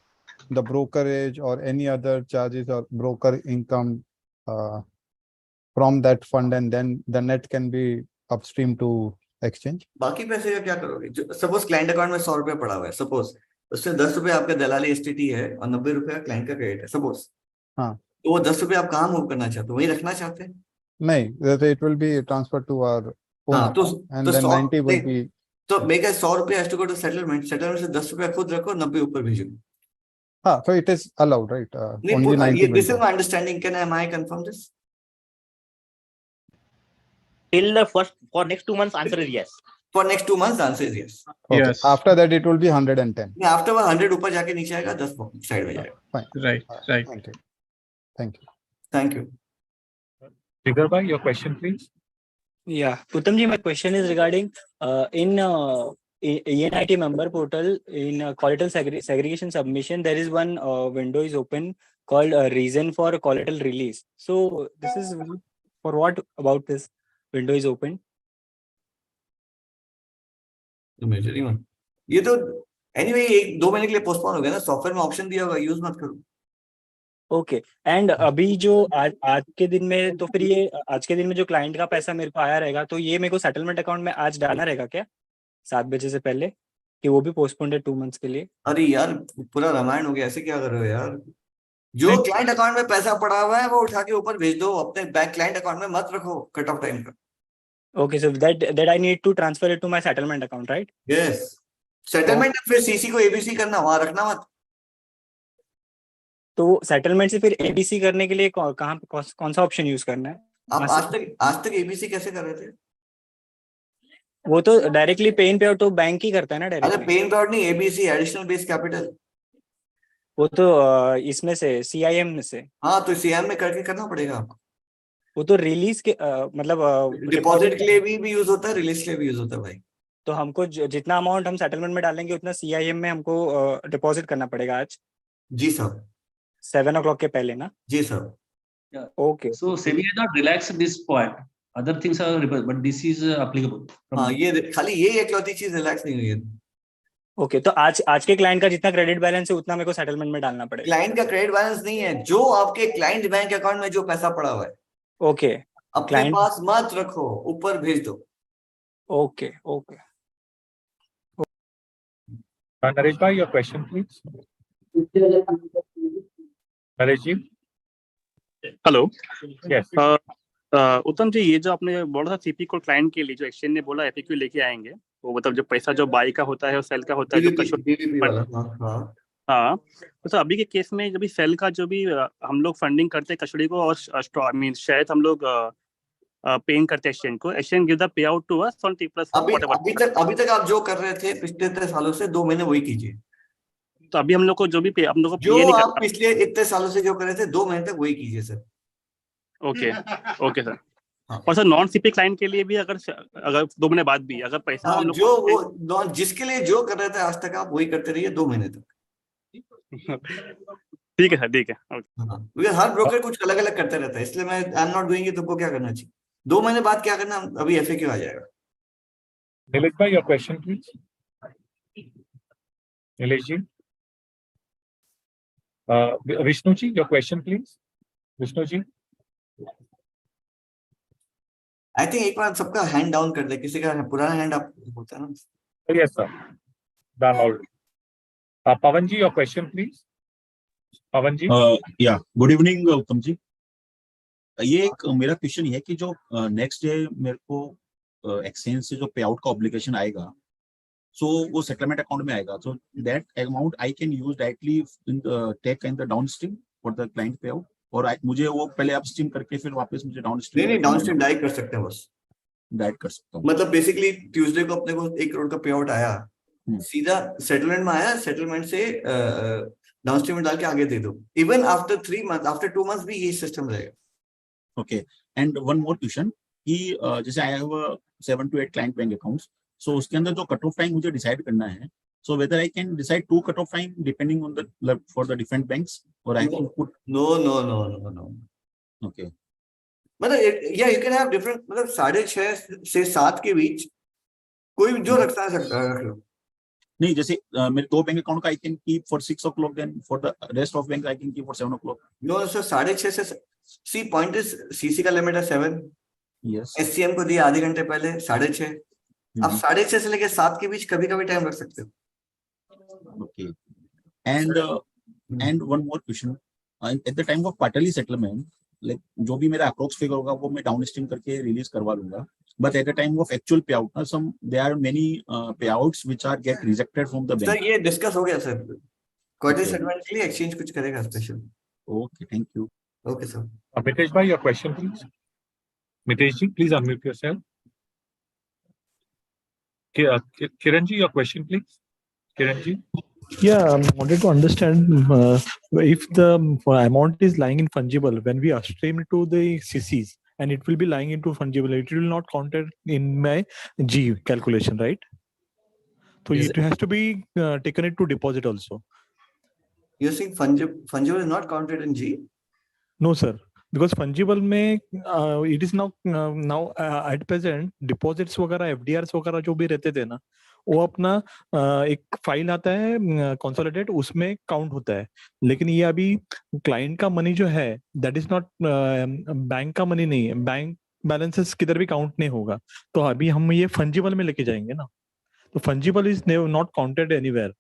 brokerage or any other charges or broker income from that fund, and then the net can be upstream to exchange? बाकी पैसे का क्या करोगे? Suppose client account में 100 रुपया पड़ा हुआ है, सपोज उसमें 10 रुपए आपका दलाली एसटीटी है और 90 रुपया क्लाइंट का क्रेडिट है, सपोज. हाँ. तो वो 10 रुपए आप कहाँ मूव करना चाहते हो? वही रखना चाहते हैं? नहीं, it will be transferred to our own account, and then 90 will be. तो मेरे 100 रुपया has to go to settlement से 10 रुपया खुद रखो, 90 ऊपर भेजो. हाँ, so it is allowed, right? Only 90. This is my understanding. Can I confirm this? Till the for next 2 months, answer is yes. For next 2 months, the answer is yes. Okay. Yes. After that, it will be 110. After 100 ऊपर जाके नीचे आएगा, 10 side में जाएगा. Fine. Right. Thank you. Jigar bhai, your question, please. Yeah, Uttam ji, my question is regarding in ENIT member portal in collateral segregation submission, there is one window is open called reason for collateral release. So this is for what about this window is open? ये तो anyway 1-2 महीने के लिए postpone हो गया ना, software में option दिया होगा, यूज मत करो. ओके एंड अभी जो आज के दिन में, तो फिर ये आज के दिन में जो क्लाइंट का पैसा मेरे को आया रहेगा, तो ये मेरे को सेटलमेंट अकाउंट में आज डालना रहेगा क्या 7 बजे से पहले, कि वो भी पोस्टपोन्ड है 2 मंथ्स के लिए? अरे यार पूरा रामायण हो गया, ऐसे क्या कर रहे हो यार? जो क्लाइंट अकाउंट में पैसा पड़ा हुआ है वो उठा के ऊपर भेज दो, अपने बैंक क्लाइंट अकाउंट में मत रखो कट ऑफ टाइम का. Okay, so that I need to transfer it to my settlement account, right? Yes. Settlement फिर सीसी को एबीसी करना, वहां रखना मत। तो सेटलमेंट से फिर एबीसी करने के लिए कहाँ कौन सा ऑप्शन यूज करना है? आप आज तक एबीसी कैसे कर रहे थे? वो तो डायरेक्टली पे इन पे आउट तो बैंक ही करता है ना अरे डायरेक्टली। पे इन पे आउट नहीं, एबीसी एडिशनल बेस कैपिटल। वो तो इसमें से सीआईएम में से। हाँ तो सीआईएम में करके करना पड़ेगा आपको। वो तो रिलीज के मतलब डिपॉजिट के लिए भी यूज होता है, रिलीज के लिए भी यूज होता है भाई। तो हमको जितना अमाउंट हम सेटलमेंट में डालेंगे उतना सीआईएम में हमको डिपॉजिट करना पड़ेगा आज। जी सर। 7 o'clock के पहले ना? जी sir. Yeah. Okay. So SEBI has not relaxed this point. Other things are reversed, but this is applicable. हाँ ये खाली ये एकलौती चीज रिलैक्स नहीं हुई है। ओके तो आज के क्लाइंट का जितना क्रेडिट बैलेंस है उतना मेरे को सेटलमेंट में डालना पड़ेगा। क्लाइंट का क्रेडिट बैलेंस नहीं है, जो आपके क्लाइंट बैंक अकाउंट में जो पैसा पड़ा हुआ है। ओके अपने पास मत रखो, ऊपर भेज दो। Okay okay. Naresh bhai, your question please. Naresh ji. Hello. Yes. उत्तम जी, ये जो आपने बोला था सीपी को क्लाइंट के लिए जो एक्सचेंज ने बोला एफएक्यू लेके आएंगे, वो मतलब जो पैसा जो बाई का होता है और सेल का होता है, जो बीबीपी वाला। हाँ हाँ। तो सर अभी के केस में जब भी सेल का जो भी हम लोग फंडिंग करते हैं कस्टडी को और शायद हम लोग पेइंग करते हैं एक्सचेंज को, exchange give the pay out to us on T+1 अभी तक आप जो कर रहे थे पिछले 3 सालों से 2 महीने वही कीजिए। तो अभी हम लोग को जो भी पे, हम लोग को जो ये नहीं आप पिछले इतने सालों से जो कर रहे थे 2 महीने तक वही कीजिए सर। Okay okay sir. और सर नॉन सीपी क्लाइंट के लिए भी अगर 2 महीने बाद भी अगर पैसा हम लोग जो वो जिसके लिए जो कर रहे थे आज तक आप वही करते रहिए 2 महीने तक। ठीक है सर, ठीक है। क्योंकि हर ब्रोकर कुछ अलग अलग करते रहता है, इसलिए मैं I am not doing it. तुमको क्या करना चाहिए, 2 महीने बाद क्या करना, अभी एफएक्यू आ जाएगा। Nilesh bhai, your question please. Nilesh ji. Vishnu ji, your question please. Vishnu ji. I think एक बार सबका हैंड डाउन कर दे, किसी का पुराना हैंड अप होता है ना। Yes sir. Done already. Pawan ji, your question please. Pawan ji. या गुड इवनिंग उत्तम जी। ये एक मेरा क्वेश्चन है कि जो नेक्स्ट डे मेरे को एक्सचेंज से जो पे आउट का ऑब्लिगेशन आएगा, सो वो सेटलमेंट अकाउंट में आएगा, so that amount I can use directly in take in the down stream for the client pay out, और मुझे वो पहले अपस्ट्रीम करके फिर वापस मुझे डाउन स्ट्रीम। नहीं डाउन स्ट्रीम डायरेक्ट कर सकते हैं, बस डायरेक्ट कर सकता हूँ। मतलब बेसिकली ट्यूसडे को अपने को 1 करोड़ का पे आउट आया, सीधा सेटलमेंट में आया, सेटलमेंट से डाउन स्ट्रीम में डाल के आगे दे दो। Even after 3 month, after 2 months भी ये सिस्टम रहेगा। Okay, and one more question कि जैसे I have 7 to 8 client bank accounts, so उसके अंदर जो कट ऑफ टाइम मुझे डिसाइड करना है, so whether I can decide 2 cut off time depending on the for the different banks, और I can put no. Okay, मतलब या you can have different, मतलब 6:30 से 7 के बीच कोई जो रखना सकता है रख लो। नहीं, जैसे मेरे 2 बैंक अकाउंट का I can keep for 6 o'clock, then for the rest of bank I can keep for 7 o'clock। No sir, 6:30 से सी पॉइंट इज सीसी का लिमिट है 7। यस, एससीएम को दिया आधे घंटे पहले 6:30। आप 6:30 से लेके 7 के बीच कभी कभी टाइम रख सकते हो। Okay, and one more question, eight the time of quarterly settlement, like जो भी मेरा अप्रोक्स फिगर होगा वो मैं डाउन स्ट्रीम करके रिलीज करवा लूंगा, but at the time of actual pay out some there are many pay outs which are get rejected from the bank. Sir ये डिस्कस हो गया सर, क्वार्टरली सेटलमेंट के लिए एक्सचेंज कुछ करेगा special. Okay, thank you. Okay sir. Mitesh bhai, your question please. Mitesh ji, please unmute yourself. Kiran ji, your question please. Kiran ji. Yeah, I wanted to understand if the amount is lying in fungible, when we upstream to the CCs and it will be lying into fungible, it will not count in my G calculation, right? So it has to be taken into deposit also. You're saying fungible is not counted in G? No, sir. Because fungible में it is now at present deposits वगैरह FDRs वगैरह जो भी रहते थे ना, वो अपना एक फाइल आता है कंसोलिडेट, उसमें काउंट होता है। लेकिन ये अभी क्लाइंट का मनी जो है दैट इज नॉट बैंक का मनी नहीं है, बैंक बैलेंसेस किधर भी काउंट नहीं होगा। तो अभी हम ये फंजिबल में लेके जाएंगे ना, तो fungible is not counted anywhere.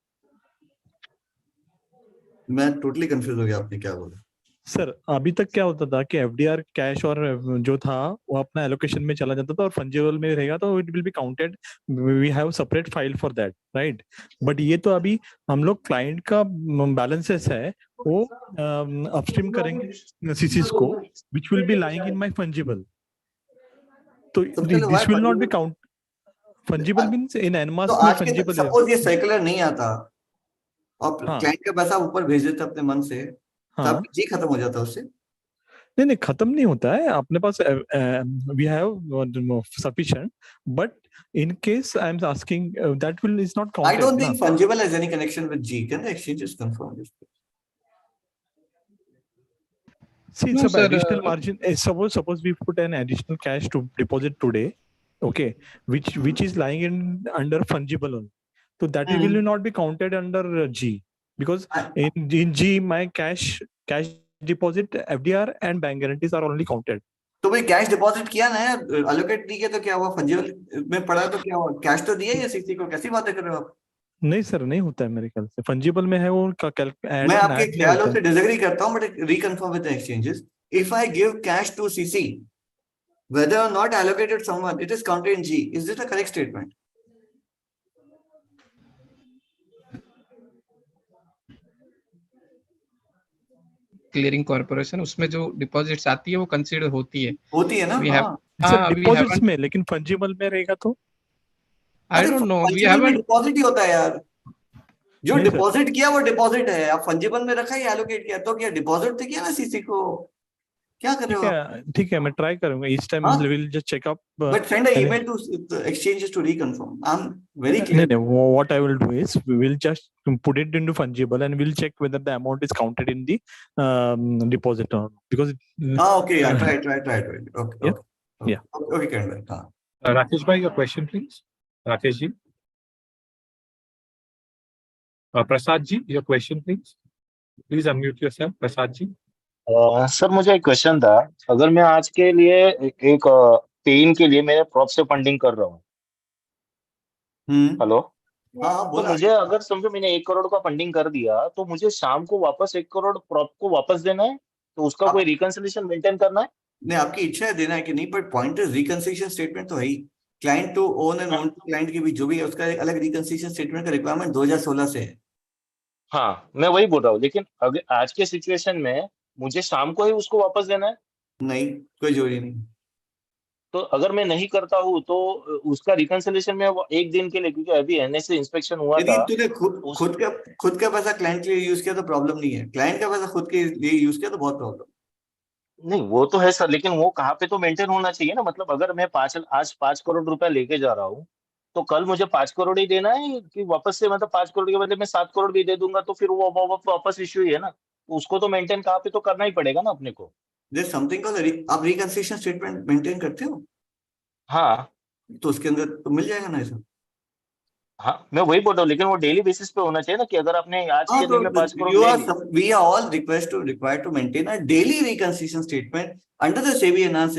मैं टोटली कंफ्यूज हो गया, आपने क्या बोला? सर अभी तक क्या होता था कि एफडीआर कैश और जो था वो अपना एलोकेशन में चला जाता था और फंजिबल में रहेगा तो it will be counted, we have separate file for that, right? But ये तो अभी हम लोग क्लाइंट का बैलेंसेस है वो अपस्ट्रीम करेंगे सीसीस को which will be lying in my fungible, तो this will not be count. Fungible means in en masse तो में आज के फंजिबल है। सपोज ये सर्कुलर नहीं आता और हाँ क्लाइंट का पैसा ऊपर भेज देते अपने मन से, तो हाँ आपकी जी खत्म हो जाता उससे। नहीं नहीं खत्म नहीं होता है अपने पास, we have sufficient, but in case I am asking that will is not I counted don't ना। think fungible has any connection with G. Can the exchanges confirm this? See, it's No, a sir. additional margin. Suppose we put an additional cash to deposit today, okay, which is lying in under fungible only. So that will not be counted under G, because in G my cash deposit, FDR and bank guarantees are only counted. तो भाई cash deposit किया ना यार, allocate नहीं किया तो क्या हुआ? फंजिबल में पड़ा तो क्या हुआ? कैश तो दिया या सीसी को? कैसी बातें कर रहे हो आप? नहीं सर, नहीं होता है मेरे ख्याल से, फंजिबल में है वो मैं आपके ख्यालों से डिसएग्री करता हूं, but reconfirm with the exchanges, if I give cash to CC whether or not allocated someone, it is counted in G. Is this a correct statement? Clearing corporation उसमें जो डिपॉजिट्स आती है वो कंसीडर होती है ना? सर डिपॉजिट्स में, लेकिन फंजिबल में रहेगा तो I don't know, we haven't. Deposit ही होता है यार, जो डिपॉजिट किया वो डिपॉजिट है। आप फंजिबल में रखा या एलोकेट किया, तो क्या डिपॉजिट से किया ना सीसी को? क्या कर रहे हो? ठीक है मैं ट्राई करूंगा इस time, will just check up, but send a email to exchanges to reconfirm. I'm very clear. No, what I will do is we will just put it into fungible and we'll check whether the amount is counted in the deposit or not, because Okay, yeah, try. Okay, yeah. Okay. Yeah, okay, Karan. Rakesh bhai, your question please. Rakesh ji. Prasad ji, your question please. Please unmute yourself, Prasad ji. Sir मुझे एक question था, अगर मैं आज के लिए एक pen के लिए मेरे प्रॉप से फंडिंग कर रहा हूँ, हेलो, तो मुझे अगर समझो मैंने 1 करोड़ का फंडिंग कर दिया तो मुझे शाम को वापस 1 करोड़ प्रॉप को वापस देना है, तो उसका कोई रिकंसिलिएशन मेंटेन करना है? नहीं, आपकी इच्छा है देना है कि नहीं, but point is reconciliation statement तो है ही। Client to own and own to client के बीच जो भी है उसका एक अलग रिकंसिलिएशन स्टेटमेंट का रिक्वायरमेंट 2016 से है। हाँ मैं वही बोल रहा हूँ, लेकिन अगर आज के सिचुएशन में मुझे शाम को ही उसको वापस देना है? नहीं, कोई जरूरी नहीं। तो अगर मैं नहीं करता हूँ तो उसका रिकंसिलिएशन में वो 1 दिन के लिए, क्योंकि अभी एनएसए इंस्पेक्शन हुआ था, तूने खुद का पैसा क्लाइंट के लिए यूज किया तो प्रॉब्लम नहीं है, क्लाइंट का पैसा खुद के लिए यूज किया तो बहुत प्रॉब्लम। नहीं वो तो है सर, लेकिन वो कहाँ पे तो मेंटेन होना चाहिए ना। मतलब अगर मैं आज 5 करोड़ रुपया लेके जा रहा हूँ तो कल मुझे 5 करोड़ ही देना है कि वापस से, मतलब 5 करोड़ के बदले मैं 7 करोड़ भी दे दूंगा तो फिर वो वापस इश्यू ही है ना, उसको तो मेंटेन कहाँ पे तो करना ही पड़ेगा ना अपने को। There's something called आप रिकंसिलिएशन स्टेटमेंट मेंटेन करते हो? हाँ, तो उसके अंदर तो मिल जाएगा ना ऐसा। हाँ मैं वही बोल रहा हूँ, लेकिन वो डेली बेसिस पे होना चाहिए ना, कि अगर आपने आज के दिन में 5 करोड़ ले ली। We are all required to maintain a daily reconciliation statement under the SEBI enhanced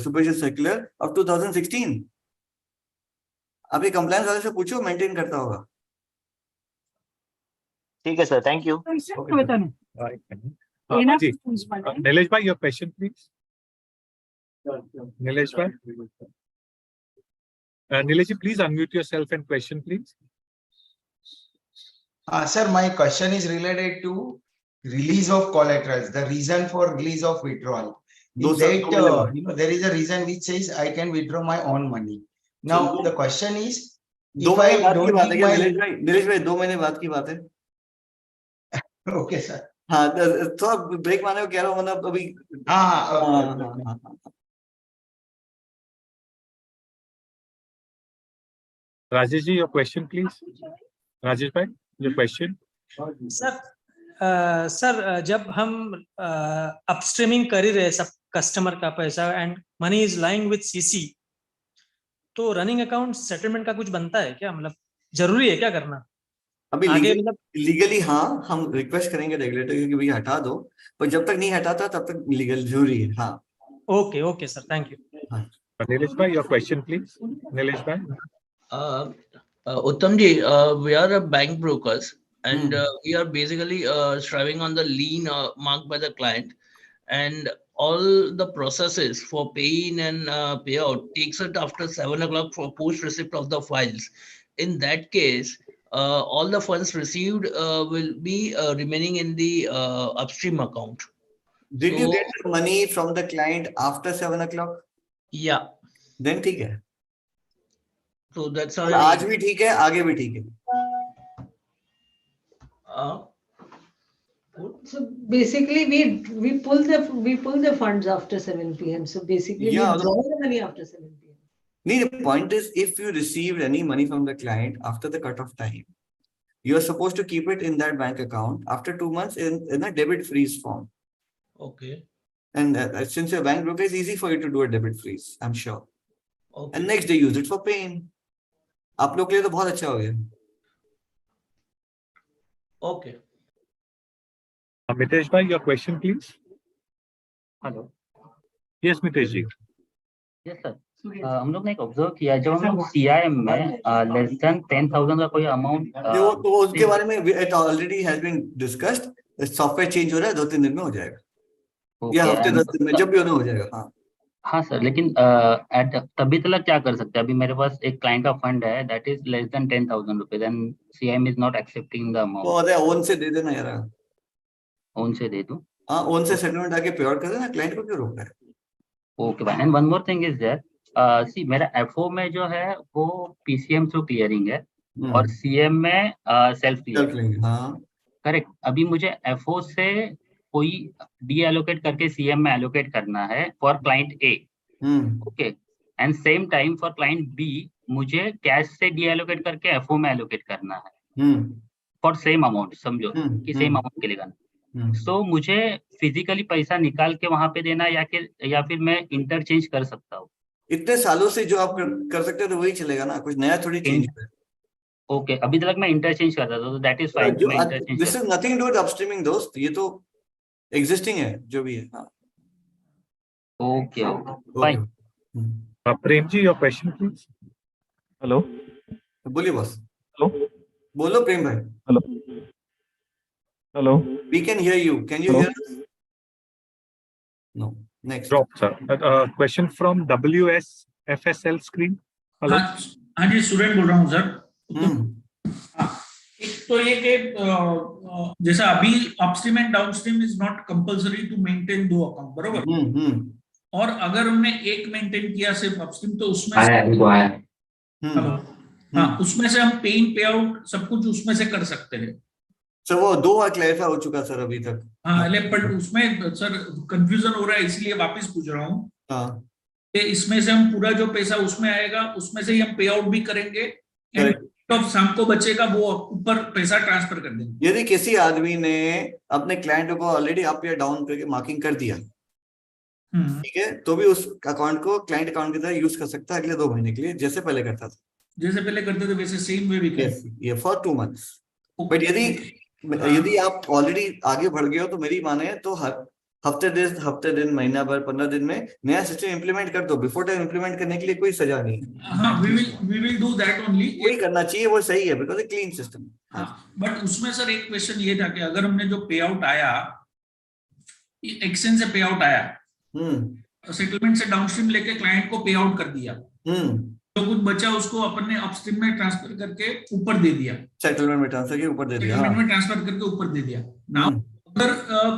supervision circular of 2016. आप ये कंप्लायंस वाले से पूछो, मेंटेन करता होगा। ठीक है sir, thank you. Nilesh bhai, your question please. Nilesh bhai. Nilesh, please unmute yourself and question please. Sir, my question is related to release of collaterals, the reason for release of withdrawal. In that, there is a reason which says I can withdraw my own money. Now, the question is, if I don't give my... Nilesh bhai, 2 महीने बाद की बात है। Okay, sir. हाँ, थोड़ा break मारने को कह रहा हूँ, मतलब अभी। हाँ। Rajesh ji, your question please. Rajesh bhai, your question. Sir जब हम अपस्ट्रीमिंग कर ही रहे सब कस्टमर का पैसा and money is lying with CC, तो रनिंग अकाउंट सेटलमेंट का कुछ बनता है क्या? मतलब जरूरी है क्या करना अभी आगे? मतलब लीगली हाँ, हम रिक्वेस्ट करेंगे रेगुलेटर की भैया हटा दो, पर जब तक नहीं हटाता तब तक लीगल जरूरी है। हाँ, okay sir, thank you. Nilesh bhai, your question please. Nilesh bhai. Uttam ji, we are a bank brokers. and we are basically striving on the lean marked by the client, and all the processes for pay-in and payout takes it after 7 o'clock for post receipt of the files. In that case, all the funds received will be remaining in the upstream account. Did you get the money from the client after 7 o'clock? Yeah. Then ठीक है. So that's और how. आज भी ठीक है, आगे भी ठीक है. So basically, we pull the funds after 7 p.m. So basically, Yeah, we draw the money after 7 p.m. No, the point is, if you received any money from the client after the cutoff time, you are supposed to keep it in that bank account after 2 months in a debit freeze form. Okay. And since you're a bank broker, it's easy for you to do a debit freeze, I'm sure. Okay. And next day use it for paying. आप लोग के लिए तो बहुत अच्छा हो गया. Okay. Mitesh bhai, your question, please. Hello. Yes, Mitesh ji. Yes sir. हम लोग ने एक ऑब्जर्व किया, जब हम लोग सीआईएम में लेस देन 10,000 का कोई अमाउंट, तो उसके बारे में it already has been discussed. Software change हो रहा है, 2-3 दिन में हो जाएगा. या हफ्ते 10 दिन में, जब भी होना हो जाएगा. हाँ. हाँ सर, लेकिन तभी तक क्या कर सकते हैं? अभी मेरे पास एक क्लाइंट का फंड है that is less than 10,000 rupees and CIM is not accepting the amount. वो अरे ओन से दे देना यार. ओन से दे दूं? हाँ, ओन से सेटलमेंट आके पे आउट कर देना. क्लाइंट को क्यों रोक रहा है? ओके भाई. And one more thing is there, see मेरा एफओ में जो है वो पीसीएम थ्रू क्लियरिंग है और सीएम में सेल्फ क्लियरिंग. हाँ करेक्ट. अभी मुझे एफओ से कोई डी एलोकेट करके सीएम में एलोकेट करना है for client A. Okay. And same time for client B मुझे कैश से डी एलोकेट करके एफओ में एलोकेट करना है फॉर सेम अमाउंट. समझो कि सेम अमाउंट के लिए करना. सो मुझे फिजिकली पैसा निकाल के वहां पे देना या फिर मैं इंटरचेंज कर सकता हूँ? इतने सालों से जो आप कर सकते हो तो वही चलेगा ना, कुछ नया थोड़ी चेंज है. ओके. अभी तक मैं इंटरचेंज करता था तो that is fine. This is nothing to do with upstreaming दोस्त, ये तो एग्जिस्टिंग है जो भी है. हाँ. Okay okay fine. Prem ji, your question please. Hello. बोलिए बॉस. हेलो. बोलो प्रेम भाई. Hello. Hello. We can hear you. Can you hear us? No. Next. Drop, sir. Question from WSFSL screen. Hello. हाँ जी, स्टूडेंट बोल रहा हूँ सर. एक तो ये कि जैसा अभी upstream and downstream is not compulsory to maintain 2 account, बरोबर? और अगर हमने एक मेंटेन किया सिर्फ अपस्ट्रीम तो उसमें उसमें से हम पे इन पे आउट सब कुछ उसमें से कर सकते हैं. सर वो 2 बार क्लैरिफाई हो चुका सर अभी तक. हाँ, पर उसमें सर कंफ्यूजन हो रहा है, इसलिए वापस पूछ रहा हूँ. हाँ. कि इसमें से हम पूरा जो पैसा उसमें आएगा उसमें से ही हम पे आउट भी करेंगे, एंड शाम को बचेगा वो ऊपर पैसा ट्रांसफर कर देंगे. यदि किसी आदमी ने अपने क्लाइंट को ऑलरेडी अप या डाउन करके मार्किंग कर दिया, ठीक है, तो भी उस अकाउंट को क्लाइंट अकाउंट की तरह यूज कर सकता है अगले 2 महीने के लिए, जैसे पहले करता था. जैसे पहले करते थे वैसे सेम वे भी करें. ये फॉर 2 months. बट यदि आप ऑलरेडी आगे बढ़ गए हो तो मेरी माने तो हफ्ते दिन महीना भर 15 दिन में नया सिस्टम इंप्लीमेंट कर दो. बिफोर टाइम इंप्लीमेंट करने के लिए कोई सजा नहीं. we will do that only. वही करना चाहिए, वो सही है बिकॉज़ क्लीन सिस्टम. बट उसमें सर एक क्वेश्चन ये था कि अगर हमने जो पे आउट आया, एक्सचेंज से पे आउट आया, सेटलमेंट से डाउनस्ट्रीम लेके क्लाइंट को पे आउट कर दिया, तो कुछ बचा उसको अपन ने अपस्ट्रीम में ट्रांसफर करके ऊपर दे दिया. सेटलमेंट में ट्रांसफर करके ऊपर दे दिया. सेटलमेंट में ट्रांसफर करके ऊपर दे दिया. नाउ अगर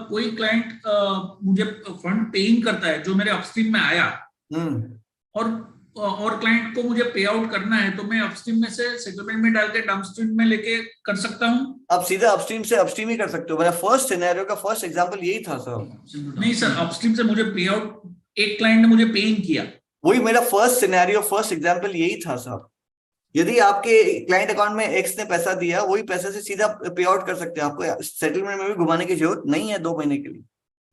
कोई क्लाइंट मुझे फंड पे इन करता है जो मेरे अपस्ट्रीम में आया, और क्लाइंट को मुझे पे आउट करना है, तो मैं अपस्ट्रीम में से सेटलमेंट में डाल के डाउनस्ट्रीम में लेके कर सकता हूँ. आप सीधा अपस्ट्रीम से अपस्ट्रीम ही कर सकते हो. मेरा फर्स्ट सिनेरियो का फर्स्ट एग्जांपल यही था सर. नहीं सर, अपस्ट्रीम से मुझे पे आउट, एक क्लाइंट ने मुझे पे इन किया, वही मेरा फर्स्ट सिनेरियो फर्स्ट एग्जांपल यही था सर. यदि आपके क्लाइंट अकाउंट में एक्स ने पैसा दिया, वही पैसे से सीधा पे आउट कर सकते हैं. आपको सेटलमेंट में भी घुमाने की जरूरत नहीं है 2 महीने के लिए.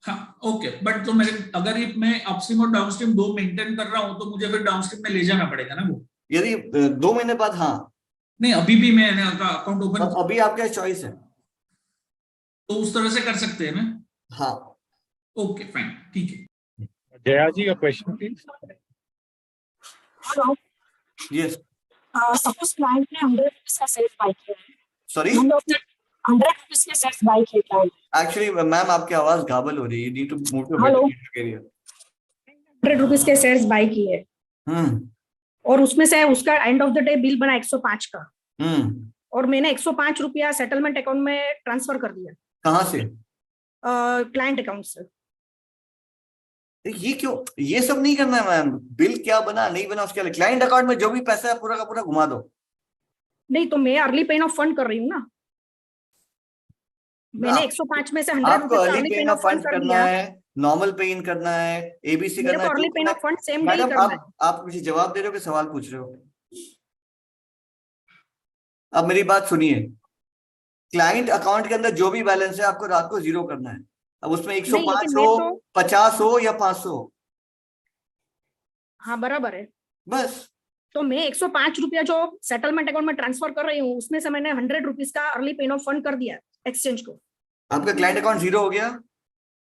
हाँ ओके. बट तो अगर मैं अपस्ट्रीम और डाउनस्ट्रीम 2 मेंटेन कर रहा हूँ तो मुझे फिर डाउनस्ट्रीम में ले जाना पड़ेगा ना वो. यदि 2 महीने बाद. हाँ नहीं, अभी भी मैंने अकाउंट ओपन, अभी आपका चॉइस है, तो उस तरह से कर सकते हैं ना. हाँ ओके फाइन, ठीक है. Jaya ji, your question please. Hello. Yes. Suppose client ने 100 रुपीज का सेट बाय किया है. सॉरी, 100 rupees के शेयर्स बाय किए क्लाइंट। एक्चुअली मैम आपकी आवाज गाबल हो रही है, you need to move to hello, better area. 100 rupees के शेयर्स बाय किए और उसमें से उसका end of the day bill बना 105 का और मैंने 105 रुपया सेटलमेंट अकाउंट में ट्रांसफर कर दिया। कहाँ से? क्लाइंट अकाउंट से। ये क्यों, ये सब नहीं करना है मैम। बिल क्या बना नहीं बना उसके लिए क्लाइंट अकाउंट में जो भी पैसा है पूरा का पूरा घुमा दो। नहीं तो मैं अर्ली पेन ऑफ फंड कर रही हूँ ना, मैंने 105 में से 100 आपको rupees early pain of fund कर करना दिया। है, नॉर्मल पेन करना है, एबीसी मेरे करना को है, अर्ली जो पेन करना of fund same day madam करना है। आप मुझे जवाब दे रहे हो कि सवाल पूछ रहे हो? अब मेरी बात सुनिए, क्लाइंट अकाउंट के अंदर जो भी बैलेंस है आपको रात को 0 करना है। अब उसमें 105 हो, 50 हो या 500 हो। हाँ बराबर है। बस तो मैं 105 रुपया जो सेटलमेंट अकाउंट में ट्रांसफर कर रही हूँ उसमें से मैंने 100 रुपीस का अर्ली पेन ऑफ फंड कर दिया एक्सचेंज को। आपका क्लाइंट अकाउंट 0 हो गया?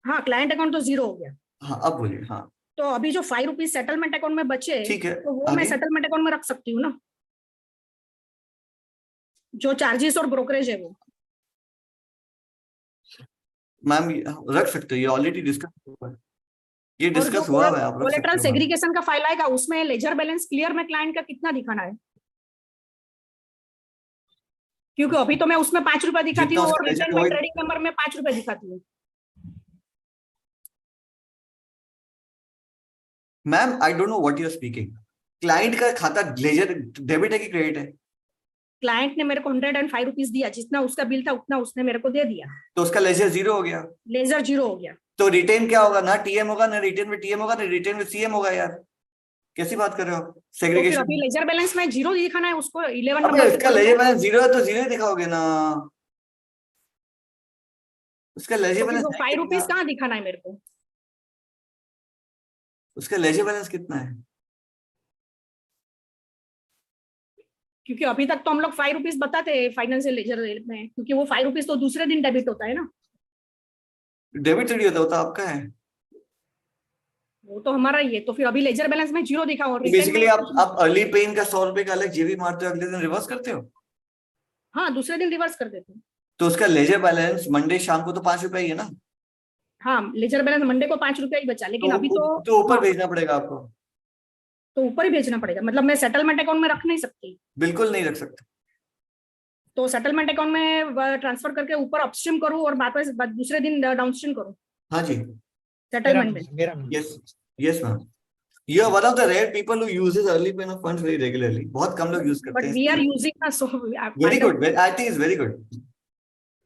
हाँ क्लाइंट अकाउंट तो 0 हो गया। हाँ अब बोलिए। हाँ तो अभी जो 5 रुपीस सेटलमेंट अकाउंट में बचे, ठीक है, तो वो मैं सेटलमेंट अकाउंट में रख सकती हूँ ना, जो चार्जेस और ब्रोकरेज है वो। मैम रख सकते हो, ये ऑलरेडी डिस्कस हुआ है, ये और जो डिस्कस हुआ है, आप रख सकते कोलेटरल हो मैम। सेग्रीगेशन का फाइल आएगा उसमें लेजर बैलेंस क्लियर में क्लाइंट का कितना दिखाना है, क्योंकि अभी तो मैं उसमें 5 रुपया दिखाती जितना हूँ उसका और लेजर रिटेन है में वही- ट्रेडिंग नंबर में 5 रुपया दिखाती हूँ। Ma'am I don't know what you are speaking. Client का खाता लेजर डेबिट है कि क्रेडिट है? क्लाइंट ने मेरे को 105 रुपीज दिया, जितना उसका बिल था उतना उसने मेरे को दे दिया। तो उसका लेजर 0 हो गया। लेजर 0 हो गया। तो रिटेन क्या होगा? ना टीएम होगा, ना रिटेन में टीएम होगा, ना रिटेन में सीएम होगा। यार कैसी बात कर रहे हो? तो फिर सेग्रीगेशन अभी लेजर बैलेंस में 0 दिखाना है उसको, 11 अबे नंबर उसका लेजर बैलेंस 0 है तो 0 ही दिखाओगे ना। उसका लेजर तो फिर बैलेंस वो 5 रुपीज कहाँ दिखाना है मेरे को? उसका लेजर बैलेंस कितना है? क्योंकि अभी तक तो हम लोग 5 रुपीज बताते हैं फाइनेंशियल लेजर में, क्योंकि वो 5 रुपीज तो दूसरे दिन डेबिट होता है ना। डेबिट थोड़ी होता होता आपका है वो तो हमारा ही है। तो फिर अभी लेजर बैलेंस में 0 दिखा और बेसिकली। आप अर्ली पेन का 100 रुपए का अलग जेबी मारते हो, अगले दिन रिवर्स करते हो। हाँ दूसरे दिन रिवर्स कर देते हैं। तो उसका लेजर बैलेंस मंडे शाम को तो 5 रुपए ही है ना। हाँ लेजर बैलेंस मंडे को 5 रुपया ही बचा, लेकिन अभी तो ऊपर भेजना पड़ेगा आपको। तो ऊपर ही भेजना पड़ेगा, मतलब मैं सेटलमेंट अकाउंट में रख नहीं सकती। बिल्कुल नहीं रख सकते। तो सेटलमेंट अकाउंट में ट्रांसफर करके ऊपर अपस्ट्रीम करूँ और वापस दूसरे दिन डाउनस्ट्रीम करूँ। हाँ जी, सेटलमेंट में। Yes ma'am, you are one of the rare people who uses early pay of funds very regularly. बहुत कम लोग यूज करते But हैं। we are using that, so very good, I think it's very good.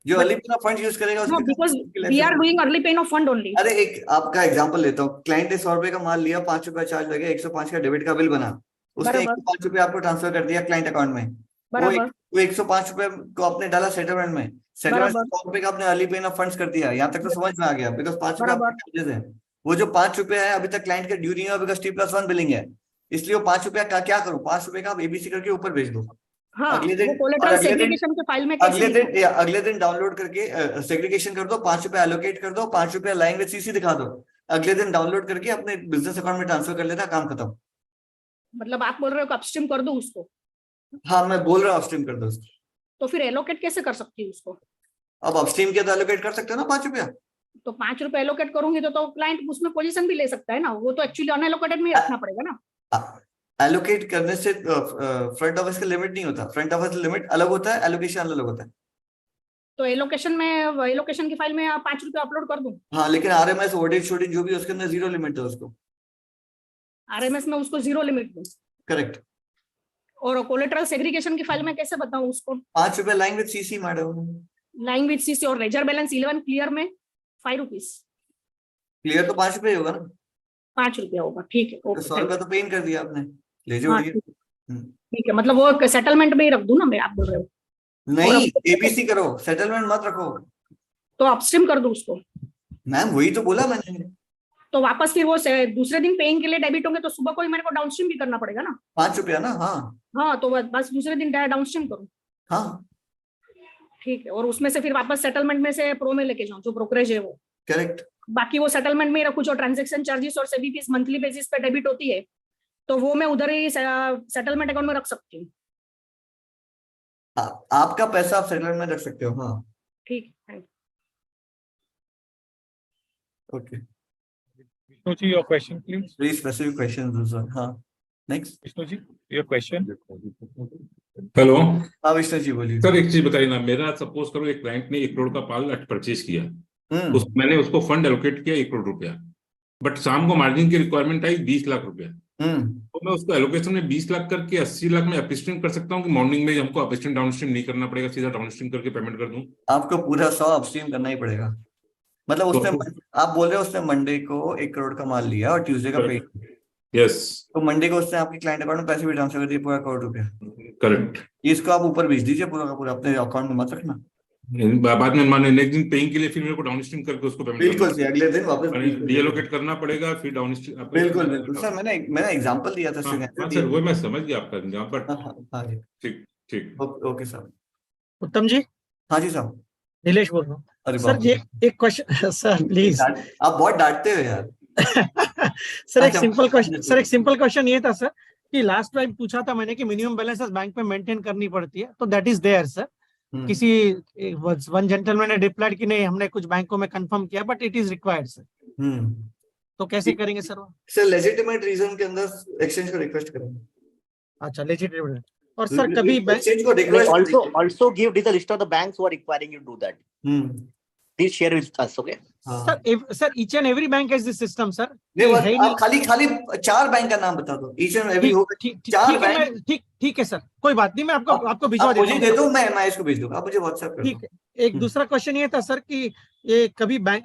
जो early पे of fund use करेगा no, because we are doing early pay of fund only. अरे एक आपका एग्जांपल लेता हूँ। क्लाइंट ने 100 रुपए का माल लिया, 5 रुपया चार्ज लगे, 105 का डेबिट का बिल बना, उसने 105 रुपया आपको ट्रांसफर कर दिया क्लाइंट अकाउंट में। वो 105 रुपए को आपने डाला सेटलमेंट में, सेटलमेंट 100 रुपए का आपने अर्ली पे ऑफ फंड्स कर दिया। यहाँ तक तो समझ में आ गया, बिकॉज 5 रुपए आपके चार्जेस है। वो जो 5 रुपए है अभी तक क्लाइंट का ड्यू नहीं हुआ, बिकॉज T+1 बिलिंग है, इसलिए वो 5 रुपया का क्या करूँ, 5 रुपए का आप एबीसी करके ऊपर भेज दो। हाँ, अगले दिन के फाइल में अगले दिन डाउनलोड करके सेग्रीगेशन कर दो, 5 रुपए एलोकेट कर दो, 5 रुपया लाइन विद सीसी दिखा दो, अगले दिन डाउनलोड करके अपने बिजनेस अकाउंट में ट्रांसफर कर लेना, काम खत्म। मतलब आप बोल रहे हो अपस्ट्रीम कर दो उसको? हाँ मैं बोल रहा हूँ अपस्ट्रीम कर दो उसको। तो फिर एलोकेट कैसे कर सकती हूँ उसको? अब अपस्ट्रीम के तो एलोकेट कर सकते हो ना 5 रुपया। तो 5 रुपए एलोकेट करूंगी तो क्लाइंट उसमें पोजीशन भी ले सकता है ना, वो तो एक्चुअली अनएलोकेटेड में रखना पड़ेगा ना। एलोकेट करने से फ्रंट ऑफिस का लिमिट नहीं होता, फ्रंट ऑफिस लिमिट अलग होता है, एलोकेशन अलग होता है। तो एलोकेशन की फाइल में 5 रुपए अपलोड कर दूं? हाँ लेकिन आरएमएस ऑडिट शूडिंग जो भी उसके अंदर 0 लिमिट है उसको। आरएमएस में उसको 0 लिमिट दूं? करेक्ट। और कोलेटरल सेग्रीगेशन की फाइल में कैसे बताऊं उसको? 5 रुपए line with CC madam. Line with CC और लेजर बैलेंस 11 क्लियर में 5 रुपीस। क्लियर तो 5 रुपए होगा ना। 5 रुपया होगा, ठीक है। तो 100 रुपया तो पेन कर दिया आपने, ले जाओ। ठीक है, मतलब वो सेटलमेंट में ही रख दूं ना मैं, आप बोल रहे हो? नहीं एबीसी करो, सेटलमेंट मत रखो। तो अपस्ट्रीम कर दूं उसको? मैम वही तो बोला मैंने। तो वापस फिर वो दूसरे दिन पेइंग के लिए डेबिट होंगे तो सुबह को ही मेरे को डाउनस्ट्रीम भी करना पड़ेगा ना। 5 रुपया ना। हाँ तो बस दूसरे दिन डाउनस्ट्रीम करूं। हाँ ठीक है, और उसमें से फिर वापस सेटलमेंट में से प्रो में लेके जाऊं, जो ब्रोकरेज है वो। करेक्ट। बाकी वो सेटलमेंट में ही रखूं, जो ट्रांजेक्शन चार्जेस और सेबी फीस मंथली बेसिस पे डेबिट होती है तो वो मैं उधर ही सेटलमेंट अकाउंट में रख सकती हूँ। आपका पैसा आप सेटलमेंट में रख सकते हो। हाँ ठीक है। Okay. Vishnuji, your question, please. Very specific questions, this one. हाँ. Next. Vishnuji, your question. Hello हाँ विष्णु जी बोलिए। सर, एक चीज बताइए ना, मेरा सपोज करो एक क्लाइंट ने 1 करोड़ का पाल परचेज किया, मैंने उसको फंड एलोकेट किया 1 करोड़ रुपया, बट शाम को मार्जिन की रिक्वायरमेंट आई 20 लाख रुपया, तो मैं उसको एलोकेशन में 20 लाख करके 80 लाख में अपस्ट्रीम कर सकता हूँ कि मॉर्निंग में हमको अपस्ट्रीम डाउनस्ट्रीम नहीं करना पड़ेगा, सीधा डाउनस्ट्रीम करके पेमेंट कर दूं? आपको पूरा 100 अपस्ट्रीम करना ही पड़ेगा। मतलब उसने आप बोल रहे हो उसने मंडे को 1 करोड़ का माल लिया और ट्यूसडे का पे। यस। तो मंडे को उसने आपके क्लाइंट अकाउंट में पैसे भी ट्रांसफर कर दिए पूरा 1 करोड़ रुपया। करेक्ट। इसको आप ऊपर भेज दीजिए पूरा का पूरा, अपने अकाउंट में मत रखना। बाद में माने नेक्स्ट दिन पेइंग के लिए फिर मेरे को डाउनस्ट्रीम करके उसको पेमेंट बिल्कुल सही, अगले दिन वापस डीएलोकेट करना पड़ेगा, फिर डाउनस्ट्रीम। बिल्कुल बिल्कुल सर, मैंने एग्जांपल दिया था सर, वो मैं समझ गया आपका एग्जांपल। हाँ जी, ठीक ठीक। Okay sir. उत्तम जी। हाँ जी साहब। नीलेश बोल रहा हूँ। अरे सर ये एक क्वेश्चन सर प्लीज। आप बहुत डांटते हो यार। सर एक सिंपल क्वेश्चन ये था सर कि लास्ट टाइम पूछा था मैंने कि मिनिमम बैलेंस बैंक में मेंटेन करनी पड़ती है, तो दैट इज देयर सर। किसी वन जेंटलमैन ने रिप्लाइड कि नहीं हमने कुछ बैंकों में कंफर्म किया but it is required sir. तो कैसे करेंगे सर? सर लेजिटिमेट रीजन के अंदर एक्सचेंज को रिक्वेस्ट करेंगे। अच्छा लेजिटिमेट। और सर कभी एक्सचेंज को request also give the list of the banks who are requiring you to do that. Please share with us, okay? Sir each and every bank has this system sir. नहीं आप खाली 4 bank का नाम बता दो, each and every होगा 4 bank. ठीक है सर, कोई बात नहीं, मैं आपको भिजवा देता हूं। मुझे दे दो, मैं एमआईएस को भेज दूंगा, आप मुझे व्हाट्सएप कर दो। ठीक है। एक दूसरा क्वेश्चन ये था सर कि ये कभी बैंक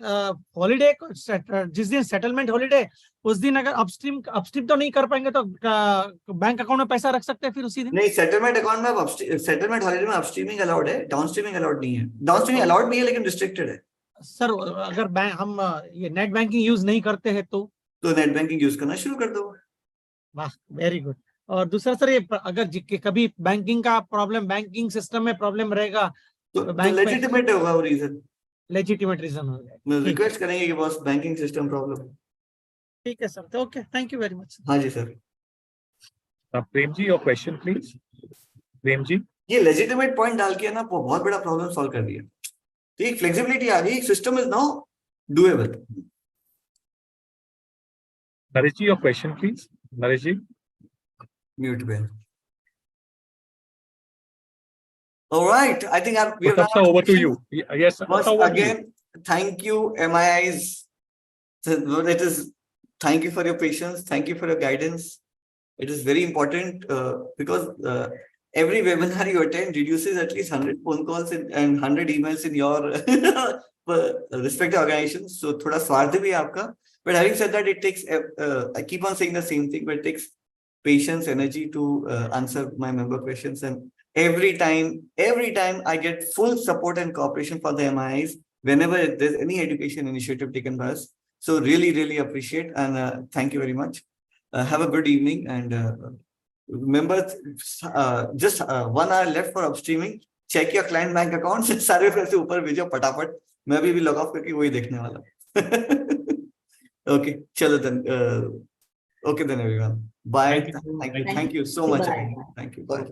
हॉलीडे जिस दिन सेटलमेंट हॉलीडे उस दिन अगर अपस्ट्रीम तो नहीं कर पाएंगे तो बैंक अकाउंट में पैसा रख सकते हैं फिर उसी दिन? नहीं, सेटलमेंट अकाउंट में सेटलमेंट हॉलीडे में अपस्ट्रीमिंग अलाउड है, डाउनस्ट्रीमिंग अलाउड नहीं है। डाउनस्ट्रीमिंग अलाउड नहीं है लेकिन रिस्ट्रिक्टेड है सर। अगर हम ये नेट बैंकिंग यूज नहीं करते हैं तो नेट बैंकिंग यूज करना शुरू कर दो। वाह वेरी गुड। और दूसरा सर ये अगर कभी बैंकिंग का प्रॉब्लम, बैंकिंग सिस्टम में प्रॉब्लम रहेगा तो बैंक लेजिटिमेट होगा वो रीजन, लेजिटिमेट रीजन होगा। रिक्वेस्ट करेंगे कि बॉस बैंकिंग सिस्टम प्रॉब्लम। ठीक है सर, तो okay, thank you very much. हाँ जी sir. Prem ji, your question please. Prem ji, ये लेजिटिमेट पॉइंट डाल के ना बहुत बड़ा प्रॉब्लम सॉल्व कर दिया। ठीक, फ्लेक्सिबिलिटी आ गई, system is now doable. Naresh ji, your question please. Naresh ji, mute पे। All right, I think we have now over to you. Yes, again, thank you, MIIs. Thank you for your patience. Thank you for your guidance. It is very important because every webinar you attend reduces at least 100 phone calls and 100 emails in your respective organizations. So, thoda swarth bhi hai aapka. But having said that, it takes, I keep on saying the same thing, but it takes patience, energy to answer my member questions. And every time I get full support and cooperation for the MIIs whenever there's any education initiative taken by us. So really appreciate and thank you very much. Have a good evening and remember just 1 hour left for upstreaming. Check your client bank accounts. सारे पैसे ऊपर भेजो फटाफट, मैं भी log of करके वही देखने वाला। Okay, चलो then. Okay then everyone. Bye. Thank you so much. Thank you. Bye.